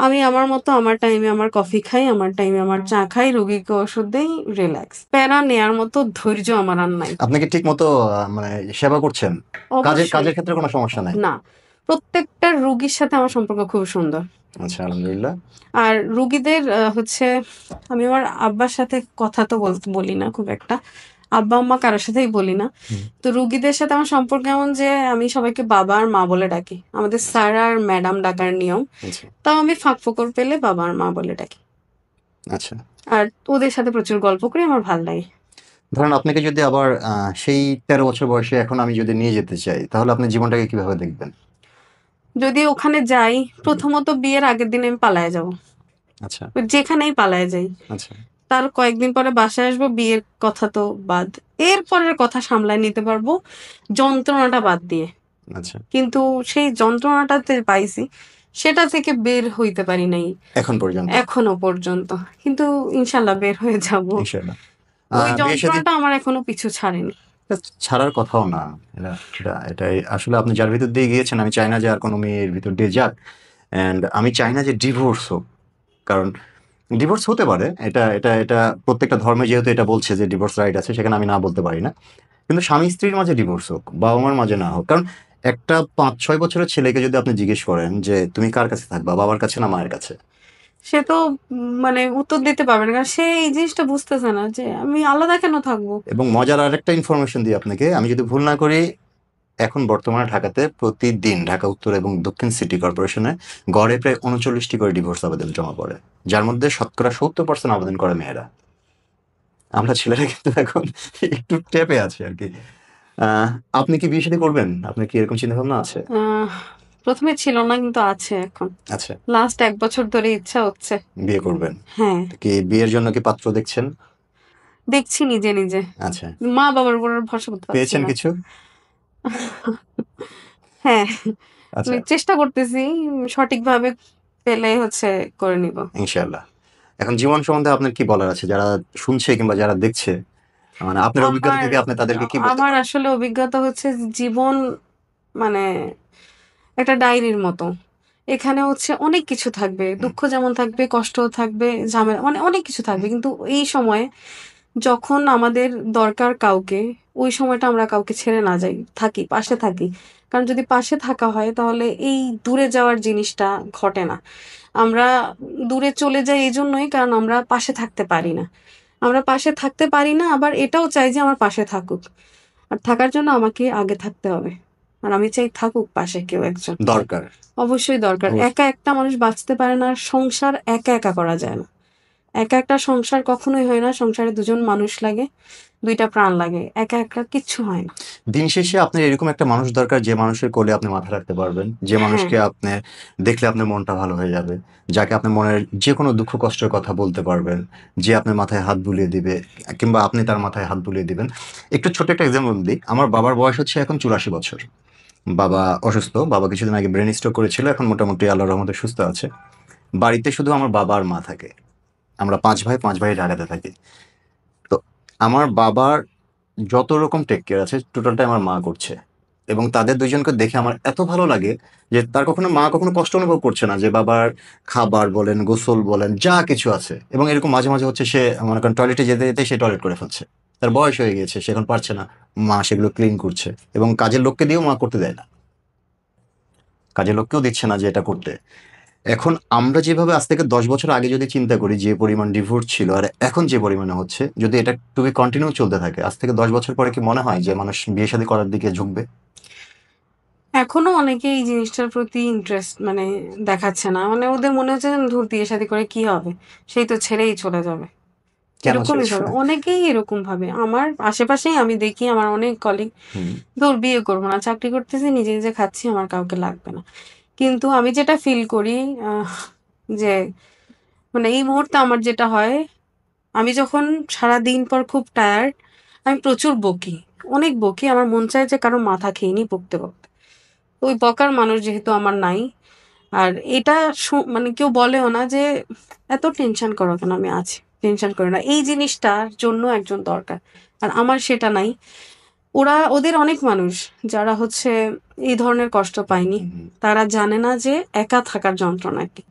আমি আমার মতো আমার টাইমে আমার কফি খাই, আমার টাইমে আমার চা খাই, রুগীকে ওষুধ দেই, রিল্যাক্স। প্যারা নেয়ার মতো ধৈর্য আমার আর নাই। আপনি কি ঠিক মতো মানে সেবা করছেন? কাজের অবশ্যই। কাজের ক্ষেত্রে কোনো সমস্যা নাই? না, প্রত্যেকটা রুগীর সাথে আমার সম্পর্ক খুব সুন্দর। আচ্ছা, আলহামদুলিল্লাহ। আর রুগীদের হচ্ছে আমি আমার আব্বার সাথে কথা তো বলি না খুব একটা, আব্বা আম্মা কারোর সাথেই বলি না। হুম, তো রুগীদের সাথে আমার সম্পর্ক এমন যে আমি সবাইকে বাবা আর মা বলে ডাকি, আমাদের স্যার আর ম্যাডাম ডাকার নিয়ম। আচ্ছা, তাও আমি ফাঁক ফোকর পেলে বাবা আর মা বলে ডাকি। আচ্ছা। আর ওদের সাথে প্রচুর গল্প করি, আমার ভাল লাগে। ধরেন আপনাকে যদি আবার সেই 13 বছর বয়সে এখন আমি যদি নিয়ে যেতে চাই তাহলে আপনি জীবনটাকে কিভাবে দেখবেন? যদি ওখানে যাই, প্রথমত বিয়ের আগের দিন আমি পালায়ে যাব, আচ্ছা, যেখানেই পালায়ে যাই। আচ্ছা, তার কয়েকদিন পরে বাসায় আসবো, বিয়ের কথা তো বাদ, এরপরের কথা সামলায় নিতে পারবো যন্ত্রণাটা বাদ দিয়ে। আচ্ছা। কিন্তু সেই যন্ত্রণাটাতে পাইছি, সেটা থেকে বের হইতে পারি নাই এখন পর্যন্ত? এখনো পর্যন্ত। কিন্তু ইনশাল্লাহ বের হয়ে যাব। ইনশাআল্লাহ। ওই বিয়ে শাদী যন্ত্রণাটা আমার এখনো পিছু ছাড়েনি। ছাড়ার কথাও না। এটাই আসলে আপনি যার ভিতর দিয়ে গিয়েছেন, আমি চাই না যে আর কোনো মেয়ের ভিতর দিয়ে যাক। অ্যান্ড আমি চাই না যে ডিভোর্স হোক। কারণ ডিভোর্স হতে পারে। এটা প্রত্যেকটা ধর্মে যেহেতু এটা বলছে যে ডিভোর্স রাইট আছে, সেখানে আমি না বলতে পারি না। কিন্তু স্বামী-স্ত্রীর মাঝে ডিভোর্স হোক, বাবা-মার মাঝে না হোক। কারণ একটা ৫-৬ বছরের ছেলেকে যদি আপনি জিজ্ঞেস করেন যে, "তুমি কার কাছে থাকবা? বাবার কাছে না মায়ের কাছে?" সে তো মানে উত্তর দিতে পারবে না, কারণ সে এই জিনিসটা বুঝতেছে না যে আমি আলাদা কেন থাকবো। এবং মজার আরেকটা ইনফরমেশন দিই আপনাকে। আমি যদি ভুল না করি, এখন বর্তমানে ঢাকাতে প্রতিদিন ঢাকা উত্তর এবং দক্ষিণ সিটি কর্পোরেশনে গড়ে প্রায় ৩৯টি করে ডিভোর্স আবেদন জমা পড়ে। যার মধ্যে শতকরা ৭০% আবেদন করে মেয়েরা। আমরা ছেলেরা কিন্তু এখন একটু ট্যাপে আছি আরকি। আহ আপনি কি বিয়ে শাদী করবেন? আপনার কি এরকম চিন্তাভাবনা আছে? আহ প্রথমে ছিল না, কিন্তু আছে এখন। আচ্ছা, লাস্ট 1 বছর ধরে ইচ্ছা হচ্ছে। বিয়ে করবেন। হ্যাঁ, তো কি বিয়ের জন্য কি পাত্র দেখছেন? দেখছি নিজে নিজে। আচ্ছা, মা বাবার উপর আর ভরসা করতে পারছি পেয়েছেন না। কিছু? হ্যাঁ, আচ্ছা, আমি চেষ্টা করতেছি সঠিকভাবে পেলে হচ্ছে করে নিব। ইনশাআল্লাহ। এখন জীবন সম্বন্ধে আপনার কি বলার আছে? যারা শুনছে কিংবা যারা দেখছে, মানে আপনার অভিজ্ঞতা আমার থেকে আপনি তাদেরকে কি বলতে আমার পারেন? আসলে অভিজ্ঞতা হচ্ছে জীবন মানে একটা ডায়েরির মতো। এখানে হচ্ছে অনেক কিছু থাকবে। হুম, দুঃখ যেমন থাকবে, কষ্টও থাকবে, ঝামেলা মানে অনেক কিছু থাকবে। কিন্তু এই সময়ে যখন আমাদের দরকার কাউকে, ওই সময়টা আমরা কাউকে ছেড়ে না যাই, থাকি, পাশে থাকি। কারণ যদি পাশে থাকা হয় তাহলে এই দূরে যাওয়ার জিনিসটা ঘটে না। আমরা দূরে চলে যাই এজন্যই কারণ আমরা পাশে থাকতে পারি না। আমরা পাশে থাকতে পারি না আবার এটাও চাই যে আমার পাশে থাকুক। আর থাকার জন্য আমাকে আগে থাকতে হবে। আর আমি চাই থাকুক পাশে কেউ একজন। দরকার। অবশ্যই দরকার। অবশ্যই। একা একটা মানুষ বাঁচতে পারে না। আর সংসার একা, একা করা যায় না। একা একটা সংসার কখনোই হয় না। সংসারে ২ জন মানুষ লাগে, ২ টা প্রাণ লাগে। একা, একা কিচ্ছু হয় না। দিন শেষে আপনার এরকম একটা মানুষ দরকার যে মানুষের কোলে আপনি মাথা রাখতে পারবেন, যে হ্যাঁ, মানুষকে আপনি দেখলে আপনার মনটা ভালো হয়ে যাবে, যাকে আপনার মনের যে কোনো দুঃখ কষ্টের কথা বলতে পারবেন, যে আপনার মাথায় হাত বুলিয়ে দিবে কিংবা আপনি তার মাথায় হাত বুলিয়ে দিবেন। একটু ছোট্ট একটা এক্সাম্পল দিই। আমার বাবার বয়স হচ্ছে এখন ৮৪ বছর। বাবা অসুস্থ। বাবা কিছুদিন আগে ব্রেন স্ট্রোক করেছিল। এখন মোটামুটি আল্লাহর রহমতে সুস্থ আছে। বাড়িতে শুধু আমার বাবা আর মা থাকে। আমরা ৫ ভাই, ৫ ভাই ঢাকাতে থাকি। তো আমার বাবার যত রকম টেক কেয়ার আছে টোটালটাই আমার মা করছে। এবং তাদের ২ জনকে দেখে আমার এত ভালো লাগে যে তার মা কখনো কষ্ট অনুভব করছে না যে বাবার খাবার বলেন, গোসল বলেন, যা কিছু আছে। এবং এরকম মাঝে, মাঝে হচ্ছে সে মনে করেন টয়লেটে যেতে, যেতে সে টয়লেট করে ফেলছে। তার বয়স হয়ে গিয়েছে, সে এখন পারছে না। মা সেগুলো ক্লিন করছে এবং কাজের লোককে দিয়েও মা করতে দেয় না। কাজের লোককেও দিচ্ছে না যে এটা করতে। এখন আমরা যেভাবে আজ থেকে ১০ বছর আগে যদি চিন্তা করি যে পরিমাণ ডিভোর্স ছিল আর এখন যে পরিমাণে হচ্ছে, যদি এটা টু বি কন্টিনিউ চলতে থাকে, আজ থেকে ১০ বছর পরে কি মনে হয় যে মানুষ বিয়ে-শাদী করার দিকে ঝুঁকবে? এখনো অনেকে এই জিনিসটার প্রতি ইন্টারেস্ট মানে দেখাচ্ছে না। মানে ওদের মনে হচ্ছে যে ধুর বিয়ে-শাদী করে কি হবে? সেই তো ছেড়েই চলে যাবে। কেন এরকমই ছেড়েছ? ভাবে। অনেকেই এরকম ভাবে। আমার আশেপাশেই আমি দেখি আমার অনেক কলিগ, হুম, ধুর বিয়ে করব না। চাকরি করতেছি, নিজে, নিজে খাচ্ছি, আমার কাউকে লাগবে না। কিন্তু আমি যেটা ফিল করি আহ যে মানে এই মুহূর্তে আমার যেটা হয়, আমি যখন সারাদিন পর খুব টায়ার্ড, আমি প্রচুর বকি। অনেক বকি। আমার মন চায় যে কারো মাথা খেয়ে নিই বকতে, বকতে। ওই বকার মানুষ যেহেতু আমার নাই। আর এটা মানে কেউ বলেও না যে, "এত টেনশন করো কেন? আমি আছি। টেনশন করো না।" এই জিনিসটার জন্য একজন দরকার। আর আমার সেটা নাই। ওদের অনেক মানুষ যারা হচ্ছে এই ধরনের কষ্ট পায়নি। হুম, হুম। তারা জানে না যে একা থাকার যন্ত্রণা কি।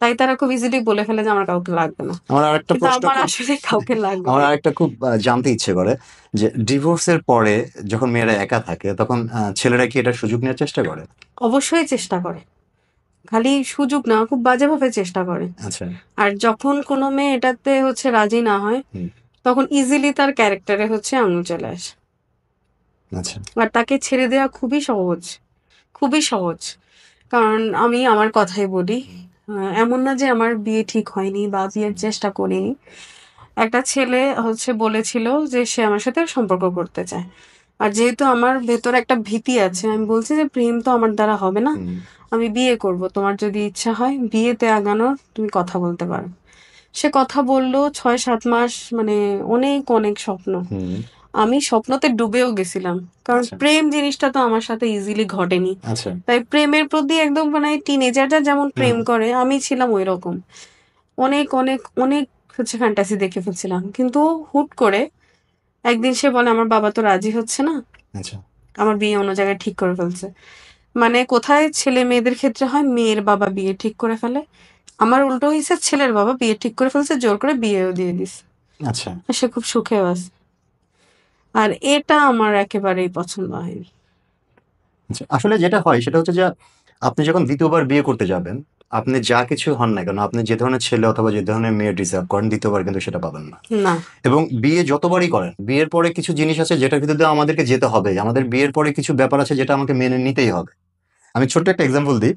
তাই তারা খুব ইজিলি বলে ফেলে যে আমার কাউকে লাগবে না। আমার আরেকটা কিন্তু প্রশ্ন আমার খুব আসলে কাউকে আমার লাগবে। আরেকটা খুব জানতে ইচ্ছে করে যে ডিভোর্সের পরে যখন মেয়েরা একা থাকে তখন ছেলেরা কি এটার সুযোগ নেওয়ার চেষ্টা করে? অবশ্যই চেষ্টা করে। খালি সুযোগ না, খুব বাজেভাবে চেষ্টা করে। আচ্ছা। আর যখন কোনো মেয়ে এটাতে হচ্ছে রাজি না হয়, হুম, তখন ইজিলি তার ক্যারেক্টারে হচ্ছে আঙুল চলে আসে। আচ্ছা। আর তাকে ছেড়ে দেওয়া খুবই সহজ, খুবই সহজ। কারণ আমি আমার কথাই বলি। এমন না যে আমার বিয়ে ঠিক হয়নি বা বিয়ের চেষ্টা করিনি। একটা ছেলে হচ্ছে বলেছিল যে সে আমার সাথে সম্পর্ক করতে চায়। আর যেহেতু আমার ভেতরে একটা ভীতি আছে, আমি বলছি যে প্রেম তো আমার দ্বারা হবে না। হুম, আমি বিয়ে করব। তোমার যদি ইচ্ছা হয় বিয়েতে আগানোর তুমি কথা বলতে পারো। সে কথা বলল ৬-৭ মাস মানে অনেক, অনেক স্বপ্ন। হুম, আমি স্বপ্নতে ডুবেও গেছিলাম। কারণ আচ্ছা, প্রেম জিনিসটা তো আমার সাথে ইজিলি ঘটেনি। আচ্ছা। তাই প্রেমের প্রতি একদম মানে টিনেজাররা যেমন হুম, প্রেম করে, আমি ছিলাম ঐরকম। অনেক, অনেক, অনেক হচ্ছে ফ্যান্টাসি দেখে ফেলছিলাম। কিন্তু হুট করে একদিন সে বলে, "আমার বাবা তো রাজি হচ্ছে না। আচ্ছা। আমার বিয়ে অন্য জায়গায় ঠিক করে ফেলছে।" মানে কোথায় ছেলে মেয়েদের ক্ষেত্রে হয় মেয়ের বাবা বিয়ে ঠিক করে ফেলে। আমার উল্টো হইছে ছেলের বাবা বিয়ে ঠিক করে ফেলছে, জোর করে বিয়েও দিয়ে দিছে। আচ্ছা। সে খুব সুখেও আছে। আর এটা আমার একেবারেই পছন্দ হয়নি। আচ্ছা, আসলে যেটা হয় সেটা হচ্ছে যে আপনি যখন ২য় বার বিয়ে করতে যাবেন, আপনি যা কিছু হন না কেন, আপনি যে ধরনের ছেলে অথবা যে ধরনের মেয়ে ডিজার্ভ করেন ২য় বার কিন্তু সেটা পাবেন না। না। এবং বিয়ে যতবারই করেন, বিয়ের পরে কিছু জিনিস আছে যেটার ভিতর দিয়ে আমাদেরকে যেতে হবে। আমাদের বিয়ের পরে কিছু ব্যাপার আছে যেটা আমাকে মেনে নিতেই হবে। আমি ছোট্ট একটা এক্সাম্পল দিই।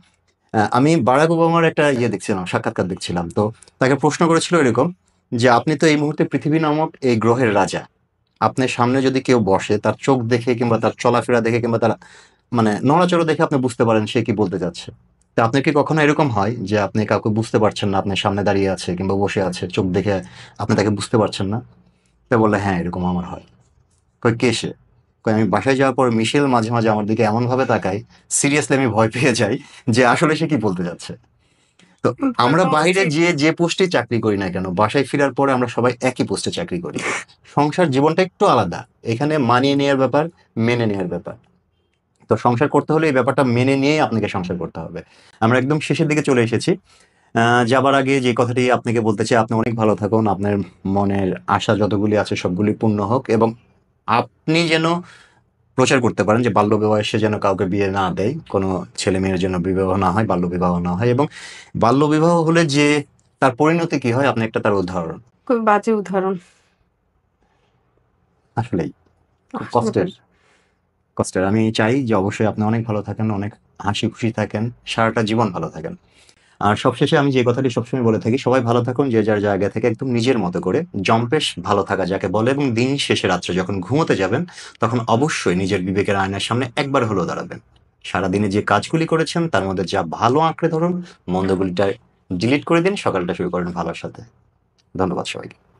আমি বারাক ওবামার একটা দেখছিলাম, সাক্ষাৎকার দেখছিলাম। তো তাকে প্রশ্ন করেছিল এরকম যে, "আপনি তো এই মুহূর্তে পৃথিবী নামক এই গ্রহের রাজা। আপনার সামনে যদি কেউ বসে, তার চোখ দেখে কিংবা তার চলাফেরা দেখে কিংবা তার মানে নড়াচড়া দেখে আপনি বুঝতে পারেন সে কি বলতে চাচ্ছে। তো আপনার কি কখনো এরকম হয় যে আপনি কাউকে বুঝতে পারছেন না, আপনার সামনে দাঁড়িয়ে আছে কিংবা বসে আছে, চোখ দেখে আপনি তাকে বুঝতে পারছেন না?" সে বলল, "হ্যাঁ, এরকম আমার হয়।" কই, "কে সে?" কই, "আমি বাসায় যাওয়ার পর মিশেল মাঝে, মাঝে আমার দিকে এমনভাবে তাকায়, সিরিয়াসলি আমি ভয় পেয়ে যাই যে আসলে সে কি বলতে চাচ্ছে।" তো আমরা ভাবা বাইরে উচিত। যে পোস্টে চাকরি করি না কেন, বাসায় ফেরার পরে আমরা সবাই একই পোস্টে চাকরি করি। সংসার জীবনটা একটু আলাদা। এখানে মানিয়ে নেওয়ার ব্যাপার, মেনে নেওয়ার ব্যাপার। তো সংসার করতে হলে এই ব্যাপারটা মেনে নিয়েই আপনাকে সংসার করতে হবে। আমরা একদম শেষের দিকে চলে এসেছি। যাবার আগে যে কথাটি আপনাকে বলতে চাই, আপনি অনেক ভালো থাকুন। আপনার মনের আশা যতগুলি আছে সবগুলি পূর্ণ হোক এবং আপনি যেন প্রচার করতে পারেন যে বাল্যবিবাহে যেন কাউকে বিয়ে না দেয়, কোনো ছেলে-মেয়ের যেন বিবাহ না হয়, বাল্যবিবাহ না হয় এবং বাল্যবিবাহ হলে যে তার পরিণতি কি হয় আপনি একটা তার উদাহরণ। খুব বাজে উদাহরণ। আসলেই খুব আসলে কষ্টের। কষ্টের। আমি চাই যে অবশ্যই আপনি অনেক ভালো থাকেন, অনেক হাসি খুশি থাকেন, সারাটা জীবন ভালো থাকেন। আর সবশেষে আমি যে কথাটি সবসময় বলে থাকি, সবাই ভালো থাকুন যে যার জায়গা থেকে একদম নিজের মতো করে। জম্পেশ ভালো থাকা যাকে বলে এবং দিন শেষে রাত্রে যখন ঘুমোতে যাবেন, তখন অবশ্যই নিজের বিবেকের আয়নার সামনে একবার হলেও দাঁড়াবেন। সারাদিনে যে কাজগুলি করেছেন তার মধ্যে যা ভালো আঁকড়ে ধরুন, মন্দগুলিটা ডিলিট করে দিন, সকালটা শুরু করেন ভালোর সাথে। ধন্যবাদ সবাইকে।